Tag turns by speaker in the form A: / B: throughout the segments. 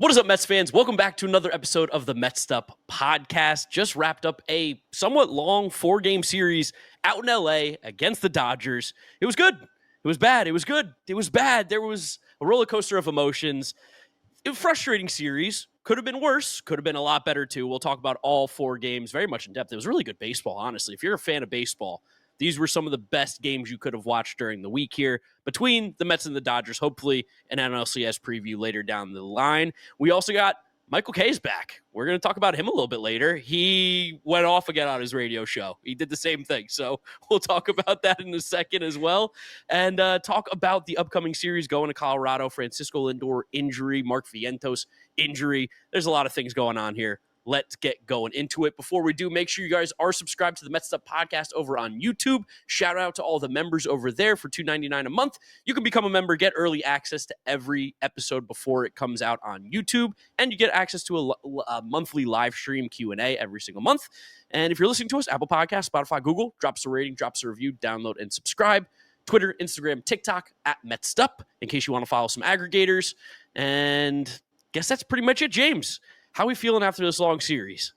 A: What is up, Mets fans? Welcome back to another episode of the Mets'd podcast. Just wrapped up a somewhat long 4-game series out in LA against the Dodgers. It was good. It was bad. It was good. It was bad. There was a roller coaster of emotions. It was a frustrating series. Could have been worse. Could have been a lot better, too. We'll talk about all 4 games very much in depth. It was really good baseball, honestly. If you're a fan of baseball, these were some of the best games you could have watched during the week here between the Mets and the Dodgers, hopefully an NLCS preview later down the line. We also got Michael K's back. We're going to talk about him a little bit later. He went off again on his radio show. He did the same thing. So we'll talk about that in a second as well. And talk about the upcoming series going to Colorado. Francisco Lindor injury, Mark Vientos injury. There's a lot of things going on here. Let's get going into it. Before we do, make sure you guys are subscribed to the Mets'd podcast over on YouTube. Shout out to all the members over there for $2.99 a month. You can become a member, get early access to every episode before it comes out on YouTube, and you get access to a monthly live stream Q&A every single month. And if you're listening to us, Apple Podcasts, Spotify, Google, drop us a rating, drop us a review, download, and subscribe. Twitter, Instagram, TikTok, at Mets'd, in case you want to follow some aggregators. And guess that's pretty much it, James. How are we feeling after this long series?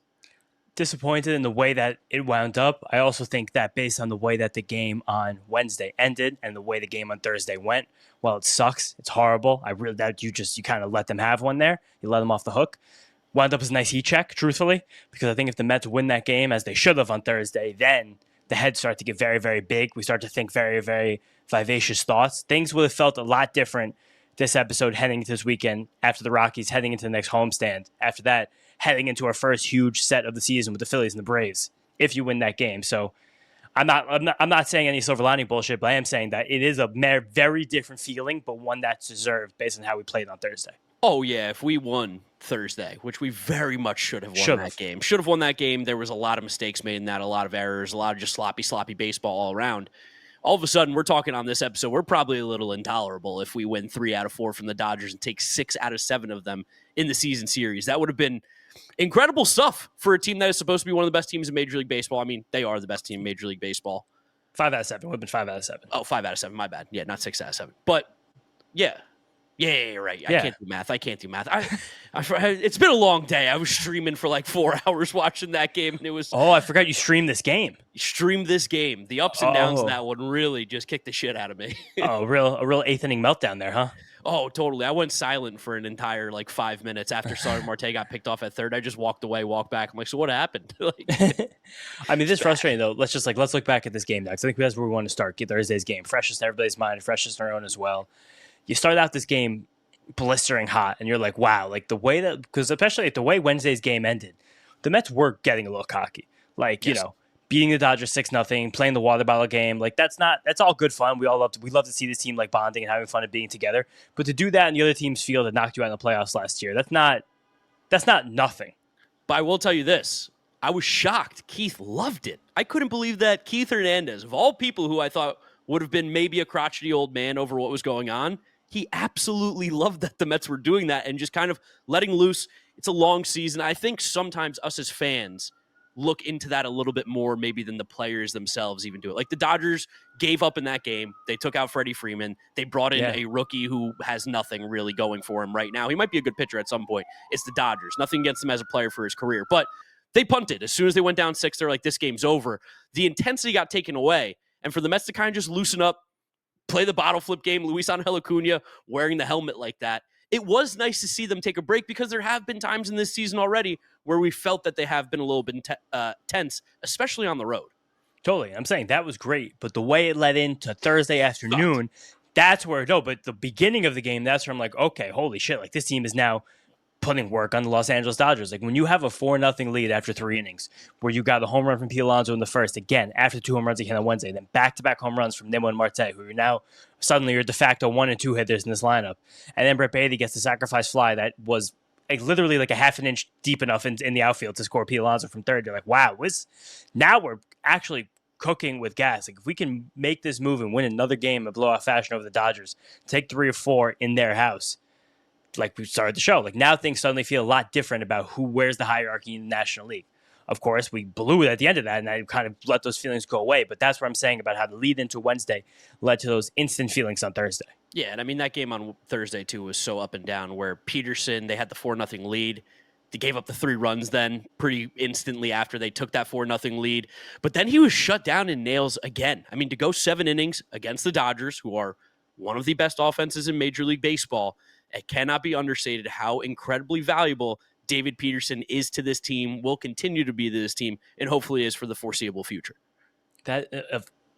B: Disappointed in the way that it wound up. I also think that based on the way that the game on Wednesday ended and the way the game on Thursday went, well, it sucks. It's horrible. You kind of let them have one there. You let them off the hook. Wound up as a nice heat check, truthfully, because I think if the Mets win that game as they should have on Thursday, then the heads start to get very, very big. We start to think very, very vivacious thoughts. Things would have felt a lot different this episode heading into this weekend after the Rockies, heading into the next homestand. After that, heading into our first huge set of the season with the Phillies and the Braves, if you win that game. So I'm not saying any silver lining bullshit, but I am saying that it is a very different feeling, but one that's deserved based on how we played on Thursday.
A: Oh, yeah, if we won Thursday, which we very much should have won that game. Should have won that game. There was a lot of mistakes made in that, a lot of errors, a lot of just sloppy baseball all around. All of a sudden, we're talking on this episode, we're probably a little intolerable if we win 3 out of 4 from the Dodgers and take 6 out of 7 of them in the season series. That would have been incredible stuff for a team that is supposed to be one of the best teams in Major League Baseball. I mean, they are the best team in Major League Baseball.
B: 5 out of 7. Would have been 5 out of 7.
A: Oh, 5 out of 7. My bad. Yeah, not 6 out of 7. But, yeah. Yeah, right. I can't do math. It's been a long day. I was streaming for like 4 hours watching that game, and it was.
B: Oh, I forgot you streamed this game.
A: Streamed this game. The ups and downs of that one really just kicked the shit out of me.
B: A real 8th inning meltdown there, huh?
A: Oh, totally. I went silent for an entire 5 minutes after Starling Marte got picked off at third. I just walked away, walked back. I'm like, so what happened?
B: I mean, this is frustrating though. Let's look back at this game now, because I think that's where we want to start. Get Thursday's game, freshest in everybody's mind, freshest in our own as well. You start out this game blistering hot, and you're like, wow, the way that, because especially the way Wednesday's game ended, the Mets were getting a little cocky. Yes. Beating the Dodgers 6-0, playing the water bottle game, that's all good fun. We love to see this team bonding and having fun and being together. But to do that in the other team's field that knocked you out in the playoffs last year, that's not nothing.
A: But I will tell you this. I was shocked. Keith loved it. I couldn't believe that Keith Hernandez, of all people who I thought would have been maybe a crotchety old man over what was going on, he absolutely loved that the Mets were doing that and just kind of letting loose. It's a long season. I think sometimes us as fans look into that a little bit more maybe than the players themselves even do it. The Dodgers gave up in that game. They took out Freddie Freeman. They brought in a rookie who has nothing really going for him right now. He might be a good pitcher at some point. It's the Dodgers. Nothing against him as a player for his career. But they punted. As soon as they went down 6, they're like, this game's over. The intensity got taken away. And for the Mets to kind of just loosen up, play the bottle flip game, Luis Angel Acuna wearing the helmet like that, it was nice to see them take a break, because there have been times in this season already where we felt that they have been a little bit tense, especially on the road.
B: Totally. I'm saying that was great, but the way it led into Thursday afternoon, that's where, but the beginning of the game, that's where I'm like, okay, holy shit, this team is now putting work on the Los Angeles Dodgers. When you have a 4-0 lead after 3 innings, where you got a home run from Pete Alonso in the first, again, after 2 home runs again on Wednesday, then back-to-back home runs from Nimmo and Marte, who are now suddenly your de facto 1 and 2 hitters in this lineup. And then Brett Baty gets the sacrifice fly that was literally a half an inch deep enough in the outfield to score Pete Alonso from third. You're like, wow, now we're actually cooking with gas. If we can make this move and win another game in blowout fashion over the Dodgers, take 3 or 4 in their house, we started the show. Now things suddenly feel a lot different about where's the hierarchy in the National League. Of course, we blew it at the end of that, and I kind of let those feelings go away. But that's what I'm saying about how the lead into Wednesday led to those instant feelings on Thursday.
A: Yeah, and I mean that game on Thursday too was so up and down. Where Peterson, they had the 4-0 lead. They gave up the 3 runs then pretty instantly after they took that 4-0 lead. But then he was shut down in nails again. I mean, to go 7 innings against the Dodgers, who are one of the best offenses in Major League Baseball, it cannot be understated how incredibly valuable David Peterson is to this team, will continue to be to this team, and hopefully is for the foreseeable future.
B: That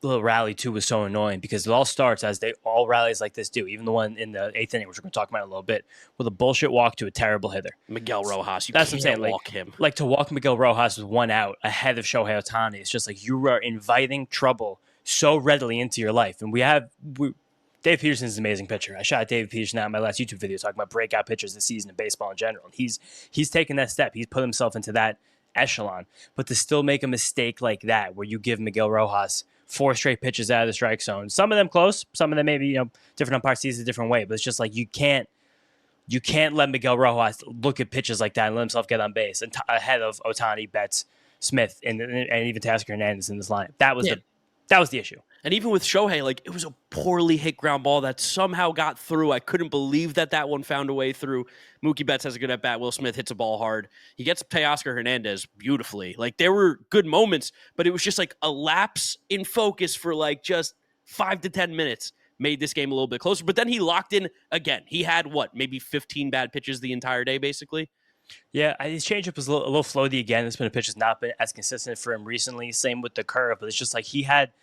B: little rally too was so annoying because it all starts as they all rallies like this do. Even the one in the 8th inning, which we're going to talk about in a little bit, with a bullshit walk to a terrible hitter.
A: Miguel Rojas,
B: That's what I'm saying.
A: Walk him.
B: Like to walk Miguel Rojas with 1 out ahead of Shohei Ohtani. It's just like you are inviting trouble so readily into your life. And Dave Peterson is an amazing pitcher. I shot David Peterson out in my last YouTube video talking about breakout pitchers this season in baseball in general. And he's taken that step. He's put himself into that echelon. But to still make a mistake like that, where you give Miguel Rojas 4 straight pitches out of the strike zone, some of them close, some of them maybe different umpires sees a different way. But it's just like you can't let Miguel Rojas look at pitches like that and let himself get on base and ahead of Ohtani, Betts, Smith, and even Teoscar Hernandez in this lineup. That was the issue.
A: And even with Shohei, like, it was a poorly hit ground ball that somehow got through. I couldn't believe that one found a way through. Mookie Betts has a good at bat. Will Smith hits a ball hard. He gets Teoscar Hernandez beautifully. Like, there were good moments, but it was just like a lapse in focus for like just 5 to 10 minutes made this game a little bit closer. But then he locked in again. He had maybe 15 bad pitches the entire day, basically.
B: Yeah, his changeup was a little floaty again. It's been a pitch that's not been as consistent for him recently. Same with the curve, but it's just like he had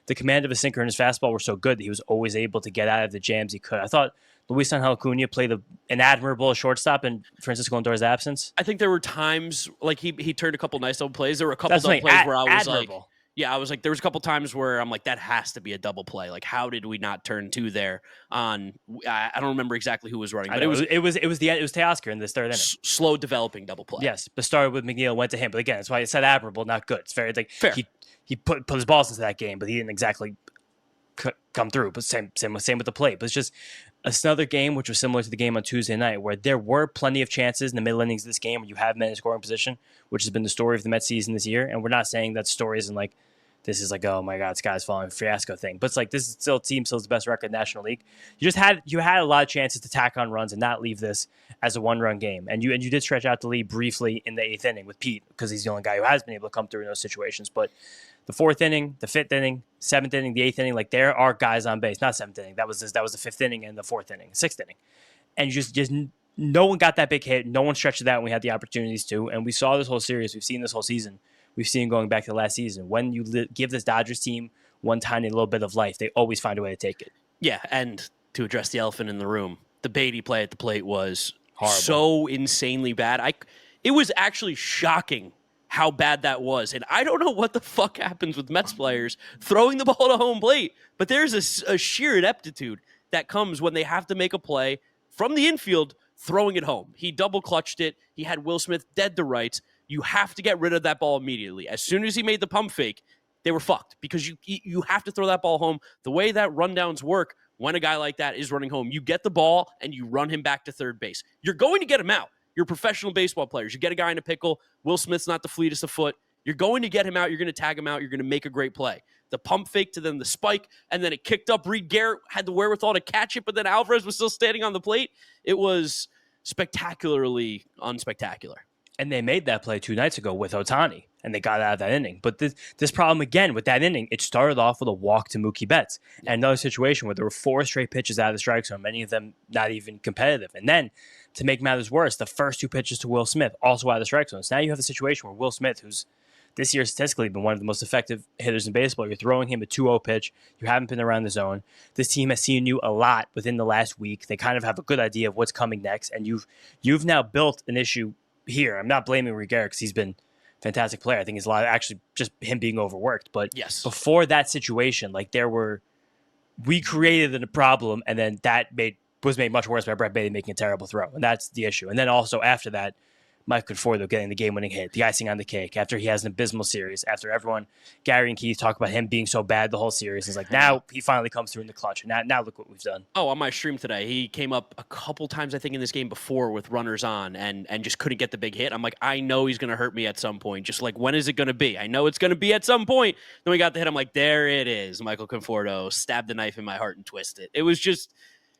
B: the command of his sinker and his fastball were so good that he was always able to get out of the jams he could. I thought Luis Angel Acuna played an admirable shortstop in Francisco Lindor's absence.
A: I think there were times like he turned a couple nice double plays. There were a couple double plays where I was
B: admirable.
A: there was a couple times where I'm like, that has to be a double play. Like, how did we not turn 2 there on? I don't remember exactly who was running, but it was
B: Teoscar in this 3rd inning.
A: Slow developing double play.
B: Yes, but started with McNeil, went to him. But again, that's why it said admirable, not good. It's very like
A: fair.
B: He put his balls into that game, but he didn't exactly come through. But same with the plate. But it's just another game which was similar to the game on Tuesday night, where there were plenty of chances in the middle innings of this game where you have men in scoring position, which has been the story of the Mets season this year. And we're not saying that story isn't like this is like, oh my God, sky's falling fiasco thing. But it's like this is still the best record in the National League. You had a lot of chances to tack on runs and not leave this as a 1-run game. And you did stretch out the lead briefly in the 8th inning with Pete because he's the only guy who has been able to come through in those situations. But the 4th inning, the 5th inning, 7th inning, the 8th inning, like there are guys on base. Not 7th inning. That was the 5th inning and the 4th inning, 6th inning. And just no one got that big hit. No one stretched it out when we had the opportunities to. And we saw this whole series. We've seen this whole season. We've seen going back to the last season. When you give this Dodgers team one tiny little bit of life, they always find a way to take it.
A: Yeah, and to address the elephant in the room, the Beatty play at the plate was
B: horrible.
A: So insanely bad. It was actually shocking how bad that was. And I don't know what the fuck happens with Mets players throwing the ball to home plate, but there's a sheer ineptitude that comes when they have to make a play from the infield throwing it home. He double clutched it. He had Will Smith dead to rights. You have to get rid of that ball immediately. As soon as he made the pump fake, they were fucked because you have to throw that ball home. The way that rundowns work, when a guy like that is running home, you get the ball and you run him back to third base. You're going to get him out. You're professional baseball players. You get a guy in a pickle. Will Smith's not the fleetest of foot. You're going to get him out. You're going to tag him out. You're going to make a great play. The pump fake to then the spike, and then it kicked up. Reed Garrett had the wherewithal to catch it, but then Alvarez was still standing on the plate. It was spectacularly unspectacular.
B: And they made that play 2 nights ago with Ohtani, and they got out of that inning. But this problem, again, with that inning, it started off with a walk to Mookie Betts. And another situation where there were 4 straight pitches out of the strike zone, many of them not even competitive. And then, to make matters worse, the first 2 pitches to Will Smith, also out of the strike zone. So now you have a situation where Will Smith, who's this year statistically been one of the most effective hitters in baseball, you're throwing him a 2-0 pitch. You haven't been around the zone. This team has seen you a lot within the last week. They kind of have a good idea of what's coming next. And you've now built an issue here. I'm not blaming Reed Garrett because he's been a fantastic player. I think it's a lot of actually just him being overworked. But
A: yes,
B: before that situation, like we created a problem, and then that was made much worse by Brett Baty making a terrible throw. And that's the issue. And then also after that, Mike Conforto getting the game-winning hit, the icing on the cake, after he has an abysmal series, after everyone, Gary and Keith, talk about him being so bad the whole series. It's like, now he finally comes through in the clutch. And now look what we've done.
A: Oh, on my stream today, he came up a couple times, I think, in this game before with runners on and just couldn't get the big hit. I'm like, I know he's going to hurt me at some point. Just like, when is it going to be? I know it's going to be at some point. Then we got the hit. I'm like, there it is. Michael Conforto stabbed the knife in my heart and twisted it. It was just...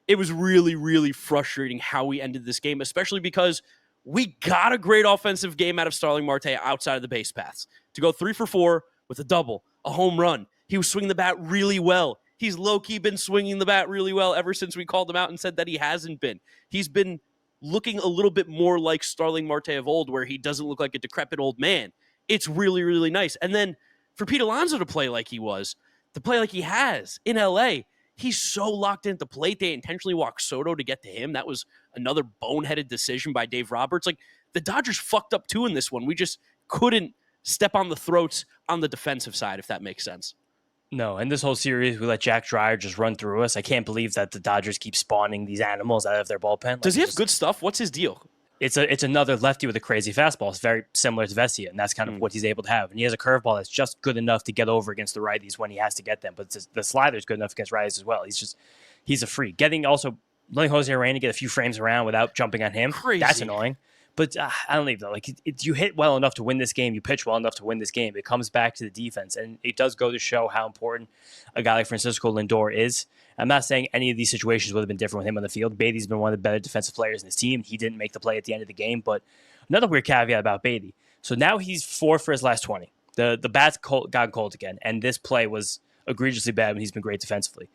A: it was really, really frustrating how we ended this game, especially because we got a great offensive game out of Starling Marte outside of the base paths to go 3 for 4 with a double, a home run. He was swinging the bat really well. He's low-key been swinging the bat really well ever since we called him out and said that he hasn't been. He's been looking a little bit more like Starling Marte of old, where he doesn't look like a decrepit old man. It's really, really nice. And then for Pete Alonso to play like he was, to play like he has in LA, he's so locked into the plate. They intentionally walked Soto to get to him. That was another boneheaded decision by Dave Roberts. Like, the Dodgers fucked up too in this one. We just couldn't step on the throats on the defensive side, if that makes sense.
B: No, in this whole series, we let Jack Dreyer just run through us. I can't believe that the Dodgers keep spawning these animals out of their bullpen. Like,
A: does he have good stuff? What's his deal?
B: It's another lefty with a crazy fastball. It's very similar to Vesia, and that's kind of what he's able to have. And he has a curveball that's just good enough to get over against the righties when he has to get them. But the slider's good enough against righties as well. He's a freak. Letting Jose Arena get a few frames around without jumping on him,
A: crazy.
B: That's annoying. But I don't leave though. Like, you hit well enough to win this game. You pitch well enough to win this game. It comes back to the defense, and it does go to show how important a guy like Francisco Lindor is. I'm not saying any of these situations would have been different with him on the field. Beatty's been one of the better defensive players in his team. He didn't make the play at the end of the game, but another weird caveat about Beatty. So now he's 4 for his last 20. The bat's gotten cold again, and this play was egregiously bad when he's been great defensively.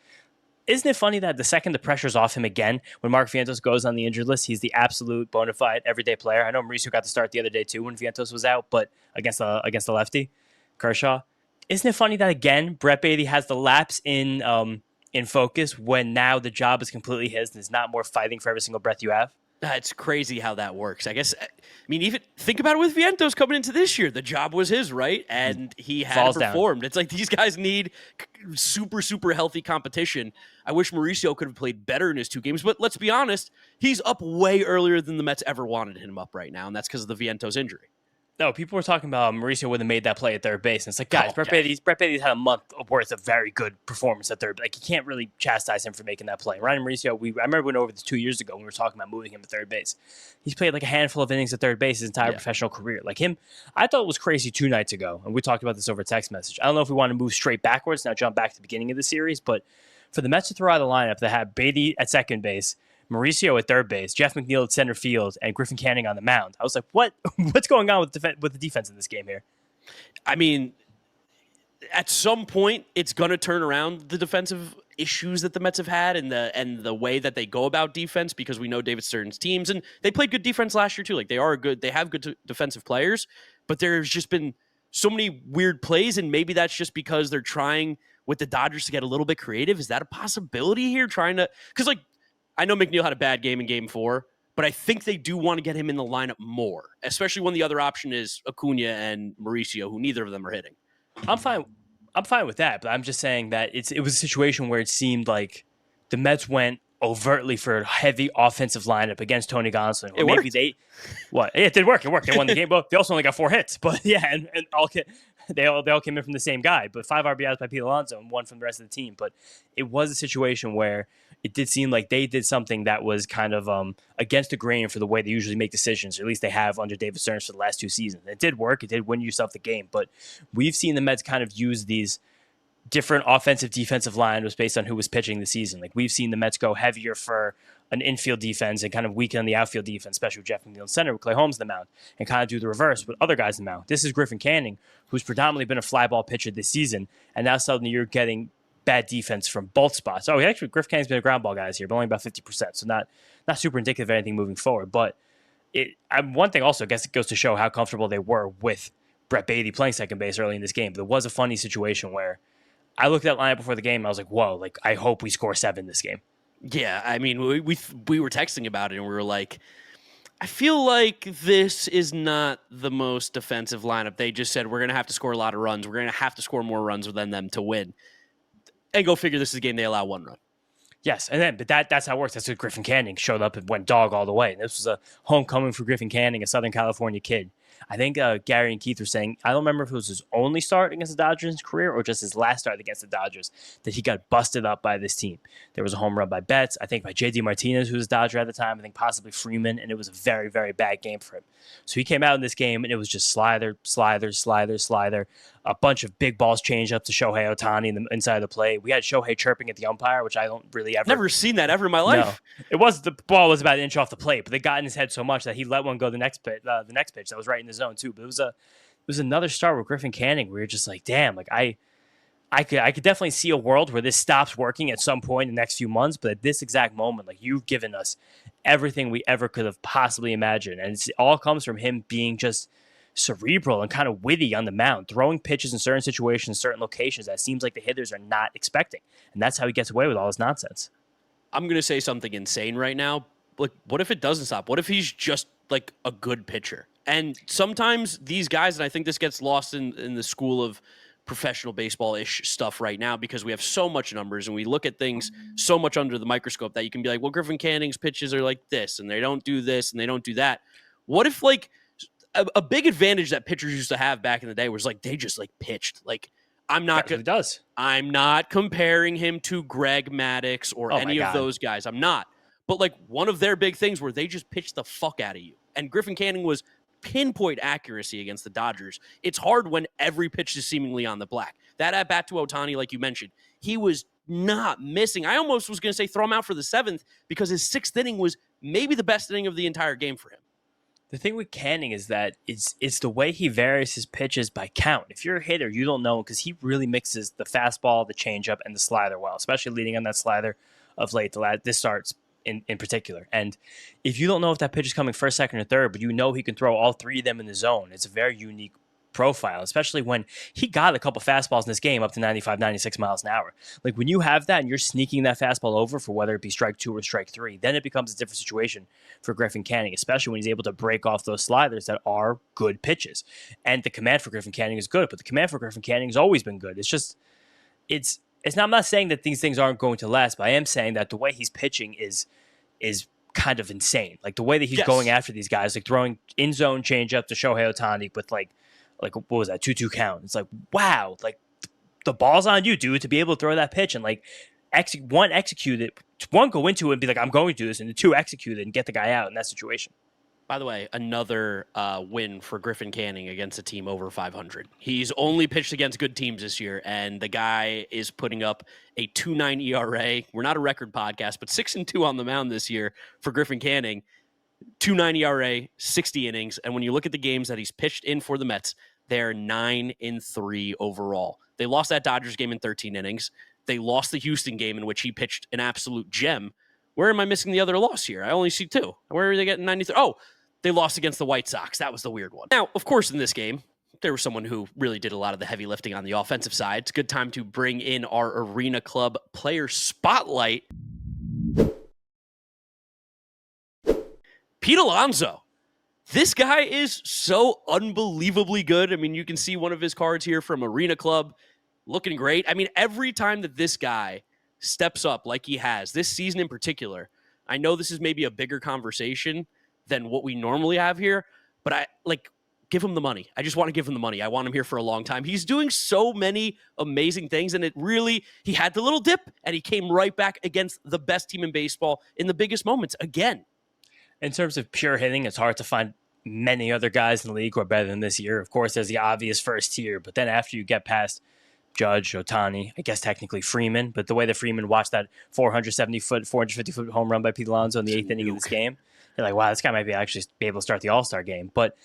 B: Isn't it funny that the second the pressure's off him again, when Mark Vientos goes on the injured list, he's the absolute bona fide everyday player? I know Mauricio got to start the other day too when Vientos was out, but against the lefty, Kershaw. Isn't it funny that again, Brett Beatty has the lapse in focus when now the job is completely his and there's not more fighting for every single breath you have?
A: It's crazy how that works. I guess, even think about it with Vientos coming into this year. The job was his, right? And he had performed. Down. It's like these guys need super, super healthy competition. I wish Mauricio could have played better in his 2 games, but let's be honest, he's up way earlier than the Mets ever wanted him up right now, and that's because of the Vientos injury.
B: No, people were talking about Mauricio would have made that play at third base. And it's like, guys, Brett Beatty's had a month worth of very good performance at third. Like, you can't really chastise him for making that play. Ryan Mauricio, I remember we went over this 2 years ago when we were talking about moving him to third base. He's played like a handful of innings at third base his entire professional career. Like him, I thought it was crazy 2 nights ago, and we talked about this over text message. I don't know if we want to move straight backwards, now jump back to the beginning of the series, but for the Mets to throw out a lineup that had Beatty at second base, Mauricio at third base, Jeff McNeil at center field, and Griffin Canning on the mound. I was like, what's going on with the defense in this game here?
A: I mean, at some point, it's going to turn around the defensive issues that the Mets have had and the way that they go about defense, because we know David Stern's teams, and they played good defense last year too. Like, they have good defensive players, but there's just been so many weird plays, and maybe that's just because they're trying with the Dodgers to get a little bit creative. Is that a possibility here? Because I know McNeil had a bad game in Game 4, but I think they do want to get him in the lineup more, especially when the other option is Acuna and Mauricio, who neither of them are hitting.
B: I'm fine with that, but I'm just saying that it was a situation where it seemed like the Mets went overtly for a heavy offensive lineup against Tony Gonsolin.
A: It worked.
B: It did work. It worked. They won the game. But they also only got 4 hits. But yeah, and they all came in from the same guy. But 5 RBIs by Pete Alonso and 1 from the rest of the team. But it was a situation where it did seem like they did something that was kind of against the grain for the way they usually make decisions, or at least they have under David Stearns for the last 2 seasons. It did work. It did win yourself the game. But we've seen the Mets kind of use these different offensive defensive lineups based on who was pitching the season. Like, we've seen the Mets go heavier for an infield defense and kind of weaken on the outfield defense, especially with Jeff McNeil in center, with Clay Holmes in the mound, and kind of do the reverse with other guys in the mound. This is Griffin Canning, who's predominantly been a fly ball pitcher this season, and now suddenly you're getting bad defense from both spots. Oh, actually, Griff Canning's been a ground ball guy this year, but only about 50%, so not super indicative of anything moving forward. But one thing also, I guess it goes to show how comfortable they were with Brett Beatty playing second base early in this game. There was a funny situation where I looked at that lineup before the game, and I was like, whoa, like, I hope we score 7 this game.
A: Yeah, I mean, we were texting about it, and we were like, I feel like this is not the most defensive lineup. They just said, we're going to have to score a lot of runs. We're going to have to score more runs than them to win. And go figure, this is a game they allow 1 run.
B: Yes, but that's how it works. That's what Griffin Canning showed up and went dog all the way. And this was a homecoming for Griffin Canning, a Southern California kid. I think Gary and Keith were saying, I don't remember if it was his only start against the Dodgers in his career or just his last start against the Dodgers, that he got busted up by this team. There was a home run by Betts, I think by J.D. Martinez, who was a Dodger at the time, I think possibly Freeman, and it was a very, very bad game for him. So he came out in this game, and it was just slider, a bunch of big balls changed up to Shohei Ohtani in the inside of the plate. We had Shohei chirping at the umpire, which I don't really ever...
A: Never seen that ever in my life.
B: No. The ball was about an inch off the plate, but they got in his head so much that he let one go the next pitch that was right in the zone too. But it was another start with Griffin Canning where you're just like, damn, like I could definitely see a world where this stops working at some point in the next few months, but at this exact moment, like, you've given us everything we ever could have possibly imagined, and it all comes from him being just cerebral and kind of witty on the mound, throwing pitches in certain situations, certain locations that seems like the hitters are not expecting, and that's how he gets away with all this nonsense.
A: I'm going to say something insane right now. Like, what if it doesn't stop? What if he's just like a good pitcher? And sometimes these guys, and I think this gets lost in the school of professional baseball-ish stuff right now because we have so much numbers and we look at things so much under the microscope that you can be like, well, Griffin Canning's pitches are like this and they don't do this and they don't do that. What if, like, a big advantage that pitchers used to have back in the day was, like, they just, like, pitched. Like, I'm not comparing him to Greg Maddux or any of those guys. I'm not. But, like, one of their big things where they just pitched the fuck out of you. And Griffin Canning was pinpoint accuracy against the Dodgers. It's hard when every pitch is seemingly on the black. That at bat to Ohtani, like you mentioned, he was not missing. I almost was going to say throw him out for the seventh because his sixth inning was maybe the best inning of the entire game for him.
B: The thing with Canning is that it's the way he varies his pitches by count. If you're a hitter, you don't know because he really mixes the fastball, the changeup, and the slider well, especially leading on that slider of late. This starts in particular. And if you don't know if that pitch is coming first, second, or third, but you know he can throw all three of them in the zone, it's a very unique profile, especially when he got a couple fastballs in this game up to 95, 96 miles an hour. Like, when you have that and you're sneaking that fastball over for whether it be strike two or strike three, then it becomes a different situation for Griffin Canning, especially when he's able to break off those sliders that are good pitches. And the command for Griffin Canning is good, but the command for Griffin Canning has always been good. It's just, I'm not saying that these things aren't going to last, but I am saying that the way he's pitching is kind of insane. Like, the way that he's going after these guys, like throwing in zone changeup to Shohei Ohtani with like what was that, 2-2 count. It's like, wow, like, the ball's on you, dude, to be able to throw that pitch and like execute it. One, go into it and be like, I'm going to do this, and two, execute it and get the guy out in that situation.
A: By the way, another win for Griffin Canning against a team over 500. He's only pitched against good teams this year, and the guy is putting up a 2.9 ERA. We're not a record podcast, but 6-2 on the mound this year for Griffin Canning. 2.9 ERA, 60 innings, and when you look at the games that he's pitched in for the Mets, they're 9-3 overall. They lost that Dodgers game in 13 innings. They lost the Houston game in which he pitched an absolute gem. Where am I missing the other loss here? I only see two. Where are they getting 93? Oh, they lost against the White Sox. That was the weird one. Now, of course, in this game, there was someone who really did a lot of the heavy lifting on the offensive side. It's a good time to bring in our Arena Club player spotlight. Pete Alonso. This guy is so unbelievably good. I mean, you can see one of his cards here from Arena Club. Looking great. I mean, every time that this guy steps up like he has, this season in particular, I know this is maybe a bigger conversation than what we normally have here, but give him the money. I just want to give him the money. I want him here for a long time. He's doing so many amazing things, and he had the little dip, and he came right back against the best team in baseball in the biggest moments again.
B: In terms of pure hitting, it's hard to find many other guys in the league who are better than this year. Of course, there's the obvious first tier, but then after you get past Judge, Ohtani, I guess technically Freeman, but the way that Freeman watched that 450-foot home run by Pete Alonso in the eighth inning of this game, you're like, wow, this guy might actually be able to start the All-Star game. But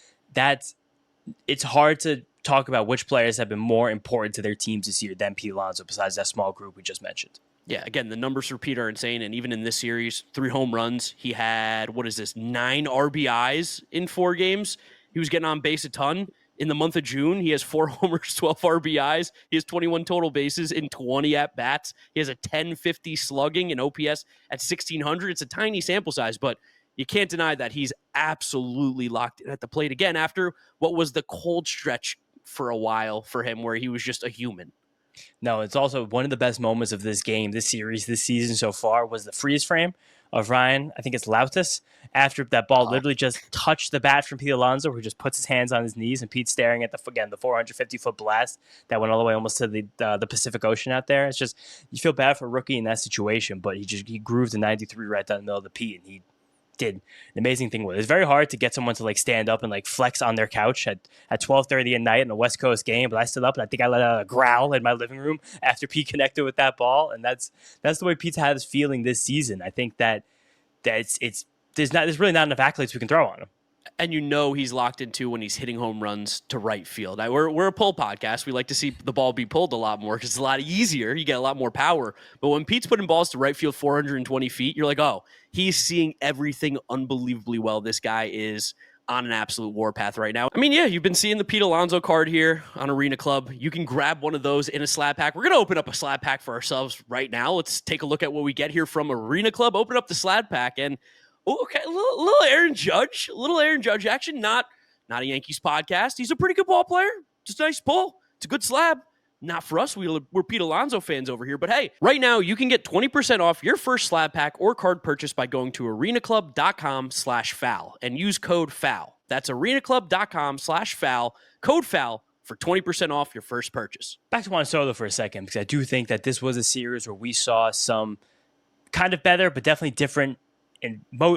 B: it's hard to talk about which players have been more important to their teams this year than Pete Alonso, besides that small group we just mentioned.
A: Yeah, again, the numbers for Pete are insane, and even in this series, 3 home runs. He had, 9 RBIs in 4 games. He was getting on base a ton. In the month of June, he has 4 homers, 12 RBIs. He has 21 total bases in 20 at-bats. He has a 1050 slugging and OPS at 1,600. It's a tiny sample size, but you can't deny that he's absolutely locked in at the plate again after what was the cold stretch for a while for him where he was just a human.
B: No, it's also one of the best moments of this game, this series, this season so far was the freeze frame of Ryan. I think it's Lautis after that ball
A: Oh,
B: literally just touched the bat from Pete Alonso, who just puts his hands on his knees, and Pete's staring at the 450-foot blast that went all the way almost to the Pacific Ocean out there. It's just you feel bad for a rookie in that situation, but he grooved a 93 right down the middle of the Pete, and he did an amazing thing with it. It's very hard to get someone to like stand up and like flex on their couch at 12:30 at night in a West Coast game. But I stood up and I think I let out a growl in my living room after Pete connected with that ball, and that's the way Pete's had his feeling this season. I think that there's really not enough accolades we can throw on him.
A: and he's locked into when he's hitting home runs to right field. We're a pull podcast. We like to see the ball be pulled a lot more because it's a lot easier. You get a lot more power. But when Pete's putting balls to right field 420 feet, you're like, oh, he's seeing everything unbelievably well. This guy is on an absolute warpath right now. I mean, yeah, you've been seeing the Pete Alonso card here on Arena Club. You can grab one of those in a slab pack. We're going to open up a slab pack for ourselves right now. Let's take a look at what we get here from Arena Club. Open up the slab pack and okay, a little Aaron Judge action. Not a Yankees podcast. He's a pretty good ball player. Just a nice pull. It's a good slab. Not for us. We're Pete Alonso fans over here. But hey, right now you can get 20% off your first slab pack or card purchase by going to arenaclub.com/foul and use code FOUL. That's arenaclub.com/foul. Code FOUL for 20% off your first purchase.
B: Back to Juan Soto for a second, because I do think that this was a series where we saw some kind of better, but definitely different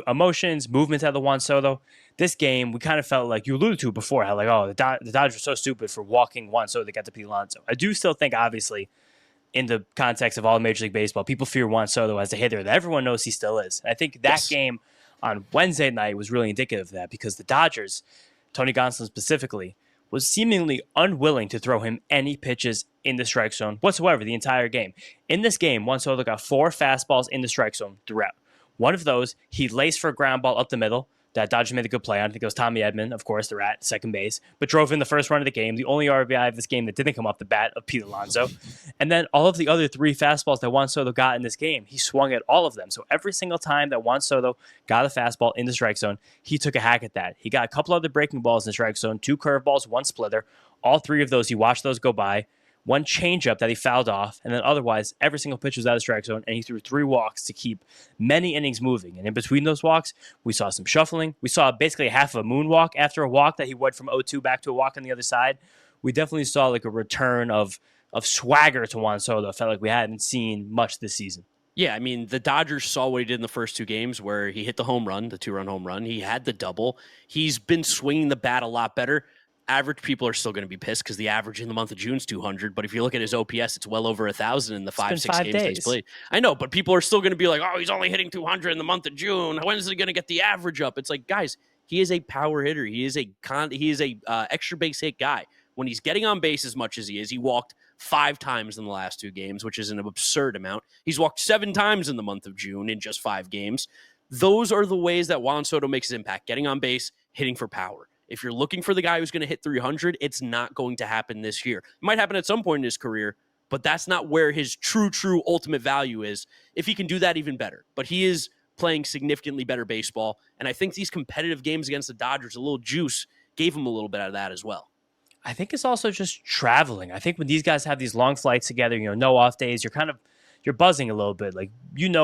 B: emotions, movements out of the Juan Soto. This game, we kind of felt like you alluded to before, how like, oh, the Dodgers were so stupid for walking Juan Soto to get to Pete Alonso. I do still think, obviously, in the context of all Major League Baseball, people fear Juan Soto as a hitter that everyone knows he still is. And I think that game on Wednesday night was really indicative of that, because the Dodgers, Tony Gonsolin specifically, was seemingly unwilling to throw him any pitches in the strike zone whatsoever the entire game. In this game, Juan Soto got 4 fastballs in the strike zone throughout. One of those, he laced for a ground ball up the middle that Dodgers made a good play on. I think it was Tommy Edman, of course, the rat, second base, but drove in the first run of the game, the only RBI of this game that didn't come off the bat of Pete Alonso. And then all of the other 3 fastballs that Juan Soto got in this game, he swung at all of them. So every single time that Juan Soto got a fastball in the strike zone, he took a hack at that. He got a couple other breaking balls in the strike zone, 2 curveballs, 1 splitter. All 3 of those, he watched those go by. 1 changeup that he fouled off, and then otherwise, every single pitch was out of the strike zone, and he threw 3 walks to keep many innings moving. And in between those walks, we saw some shuffling. We saw basically half of a moonwalk after a walk that he went from 0-2 back to a walk on the other side. We definitely saw like a return of swagger to Juan Soto. Felt like we hadn't seen much this season.
A: Yeah, I mean, the Dodgers saw what he did in the first 2 games where he hit the home run, the 2-run home run. He had the double. He's been swinging the bat a lot better. Average people are still going to be pissed because the average in the month of June is 200. But if you look at his OPS, it's well over 1,000 in the 5-6 games that he's played. I know, but people are still going to be like, oh, he's only hitting 200 in the month of June. When is he going to get the average up? It's like, guys, he is a power hitter. He is a extra base hit guy. When he's getting on base as much as he walked 5 times in the last 2 games, which is an absurd amount. He's walked 7 times in the month of June in just 5 games. Those are the ways that Juan Soto makes his impact, getting on base, hitting for power. If you're looking for the guy who's going to hit 300, it's not going to happen this year. It might happen at some point in his career, but that's not where his true ultimate value is. If he can do that, even better. But he is playing significantly better baseball, and I think these competitive games against the Dodgers, a little juice, gave him a little bit out of that as well.
B: I think it's also just traveling. I think when these guys have these long flights together, no off days, you're buzzing a little bit. Like,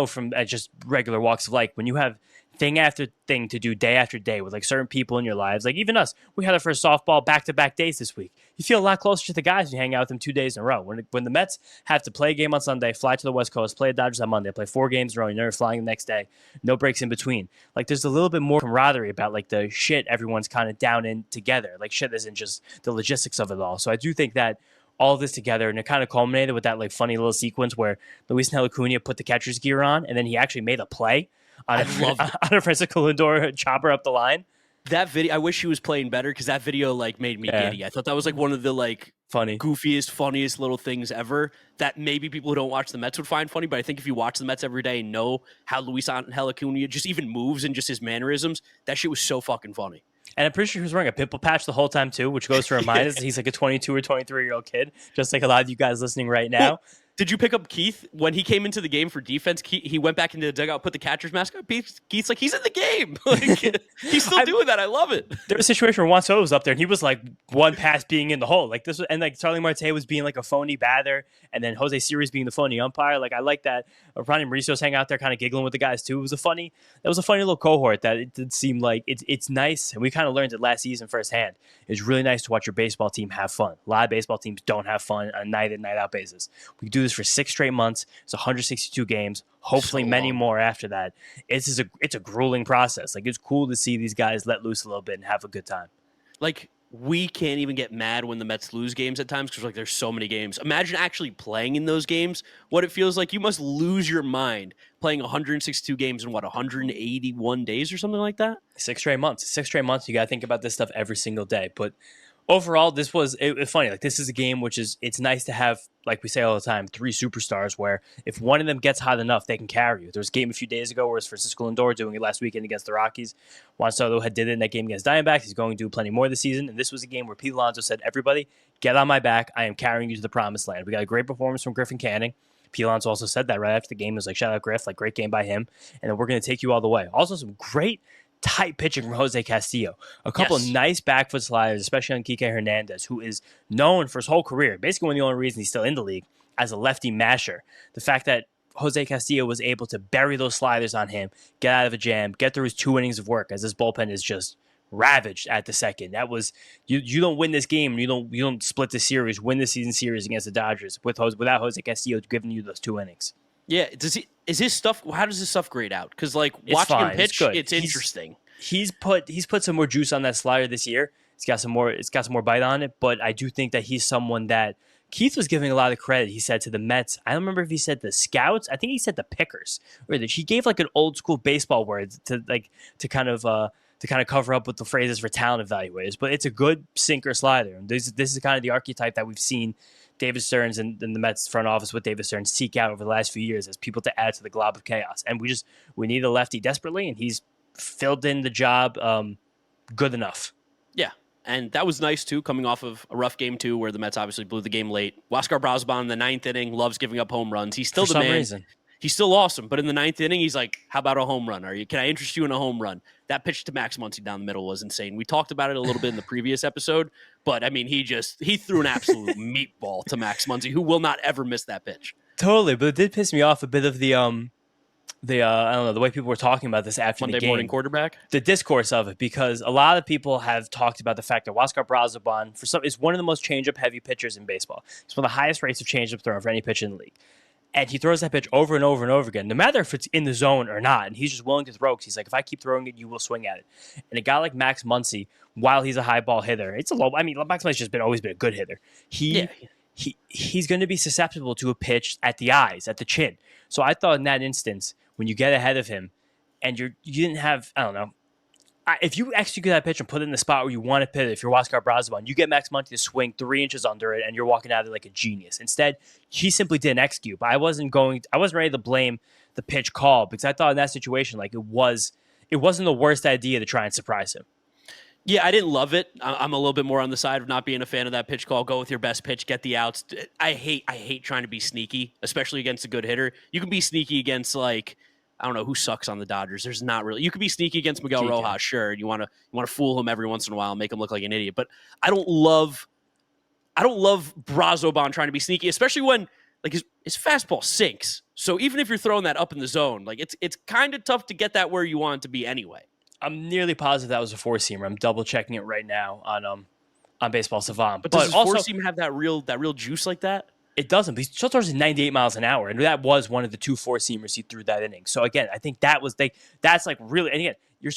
B: from just regular walks of life, when you have thing after thing to do day after day with like certain people in your lives, like even us, we had our first softball back-to-back days this week. You feel a lot closer to the guys when you hang out with them 2 days in a row. When the Mets have to play a game on Sunday, fly to the West Coast, play the Dodgers on Monday, play 4 games in a row, you're never flying the next day, no breaks in between. Like, there's a little bit more camaraderie about like the shit everyone's kind of down in together. Like, shit isn't just the logistics of it all. So I do think that all this together, and it kind of culminated with that like funny little sequence where Luis Acuna put the catcher's gear on, and then he actually made a play on a Francisco Lindor chopper up the line.
A: That video, I wish he was playing better because that video like made me giddy. I thought that was like one of the like goofiest, funniest little things ever that maybe people who don't watch the Mets would find funny. But I think if you watch the Mets every day and know how Luis Acuna just even moves and just his mannerisms, that shit was so fucking funny.
B: And I'm pretty sure he was wearing a pimple patch the whole time too, which goes to remind us that he's like a 22 or 23-year-old kid, just like a lot of you guys listening right now.
A: Did you pick up Keith when he came into the game for defense? He went back into the dugout, put the catcher's mask on. Keith's like, he's in the game. Like, he's still doing that. I love it.
B: There was a situation where Juan Soto was up there, and he was like one pass being in the hole. Like this was, and like Starling Marte was being like a phony batter, and then Jose Sirius being the phony umpire. Like I like that. Ronnie Mauricio's hanging out there, kind of giggling with the guys too. It was a funny little cohort that it did seem like it's nice, and we kind of learned it last season firsthand. It's really nice to watch your baseball team have fun. A lot of baseball teams don't have fun on a night in, night out basis. We do this for 6 straight months. It's 162 games. Hopefully many more after that. It's a grueling process. Like it's cool to see these guys let loose a little bit and have a good time.
A: Like we can't even get mad when the Mets lose games at times because like there's so many games. Imagine actually playing in those games. What it feels like. You must lose your mind playing 162 games in 181 days or something like that.
B: 6 straight months. 6 straight months. You got to think about this stuff every single day. But overall, this was it's funny. Like this is a game which is it's nice to have, like we say all the time, 3 superstars where if one of them gets hot enough, they can carry you. There was a game a few days ago where it was Francisco Lindor doing it last weekend against the Rockies. Juan Soto did it in that game against Diamondbacks. He's going to do plenty more this season. And this was a game where Pete Alonso said, "Everybody, get on my back. I am carrying you to the promised land." We got a great performance from Griffin Canning. Pete Alonso also said that right after the game. He was like, "Shout out Griff, like great game by him." And then we're going to take you all the way. Also, some great tight pitching from Jose Castillo. A couple of nice back foot sliders, especially on Kike Hernandez, who is known for his whole career, basically one of the only reasons he's still in the league, as a lefty masher. The fact that Jose Castillo was able to bury those sliders on him, get out of a jam, get through his 2 innings of work as his bullpen is just ravaged at the second. That was you don't win this game, you don't split the series, win the season series against the Dodgers without Jose Castillo giving you those 2 innings.
A: Yeah, is his stuff? How does his stuff grade out? Because like watching him pitch, it's interesting.
B: He's put some more juice on that slider this year. It's got some more bite on it. But I do think that he's someone that Keith was giving a lot of credit. He said to the Mets. I don't remember if he said the scouts. I think he said the pickers. Or he gave like an old school baseball word to kind of cover up with the phrases for talent evaluators. But it's a good sinker slider. And this is kind of the archetype that we've seen David Stearns and the Mets front office with David Stearns seek out over the last few years as people to add to the glob of chaos. And we need a lefty desperately, and he's filled in the job good enough.
A: Yeah, and that was nice, too, coming off of a rough game, too, where the Mets obviously blew the game late. Huáscar Brazoban in the 9th inning loves giving up home runs. He's still the man. For some reason. He's still awesome, but in the 9th inning, he's like, how about a home run? Can I interest you in a home run? That pitch to Max Muncy down the middle was insane. We talked about it a little bit in the previous episode, but, I mean, he threw an absolute meatball to Max Muncy, who will not ever miss that pitch.
B: Totally, but it did piss me off a bit of the I don't know, the way people were talking about this after
A: Monday
B: the game.
A: Morning quarterback?
B: The discourse of it, because a lot of people have talked about the fact that Huáscar Brazoban is one of the most changeup heavy pitchers in baseball. He's one of the highest rates of changeup thrown for any pitcher in the league. And he throws that pitch over and over and over again, no matter if it's in the zone or not. And he's just willing to throw because he's like, if I keep throwing it, you will swing at it. And a guy like Max Muncy, while he's a high ball hitter, Max Muncy's just always been a good hitter. He's going to be susceptible to a pitch at the eyes, at the chin. So I thought in that instance, when you get ahead of him and you didn't have, I don't know, if you execute that pitch and put it in the spot where you want to put it, if you're Huáscar Brazoban, you get Max Muncy to swing 3 inches under it, and you're walking out of it like a genius. Instead, he simply didn't execute. But I wasn't ready to blame the pitch call because I thought in that situation, like it wasn't the worst idea to try and surprise him.
A: Yeah, I didn't love it. I'm a little bit more on the side of not being a fan of that pitch call. Go with your best pitch, get the outs. I hate trying to be sneaky, especially against a good hitter. You can be sneaky against like, I don't know who sucks on the Dodgers. There's not really. You could be sneaky against Miguel Rojas, sure. And you want to fool him every once in a while and make him look like an idiot. But I don't love Brazoban trying to be sneaky, especially when like his fastball sinks. So even if you're throwing that up in the zone, like it's kind of tough to get that where you want it to be anyway. I'm
B: nearly positive that was a 4-seamer. I'm double checking it right now on Baseball Savant.
A: But does his 4-seamer have that real juice like that?
B: It doesn't, but he still throws at 98 miles an hour, and that was one of the 2 4-seamers he threw that inning. So again, I think that's like really, and again, you're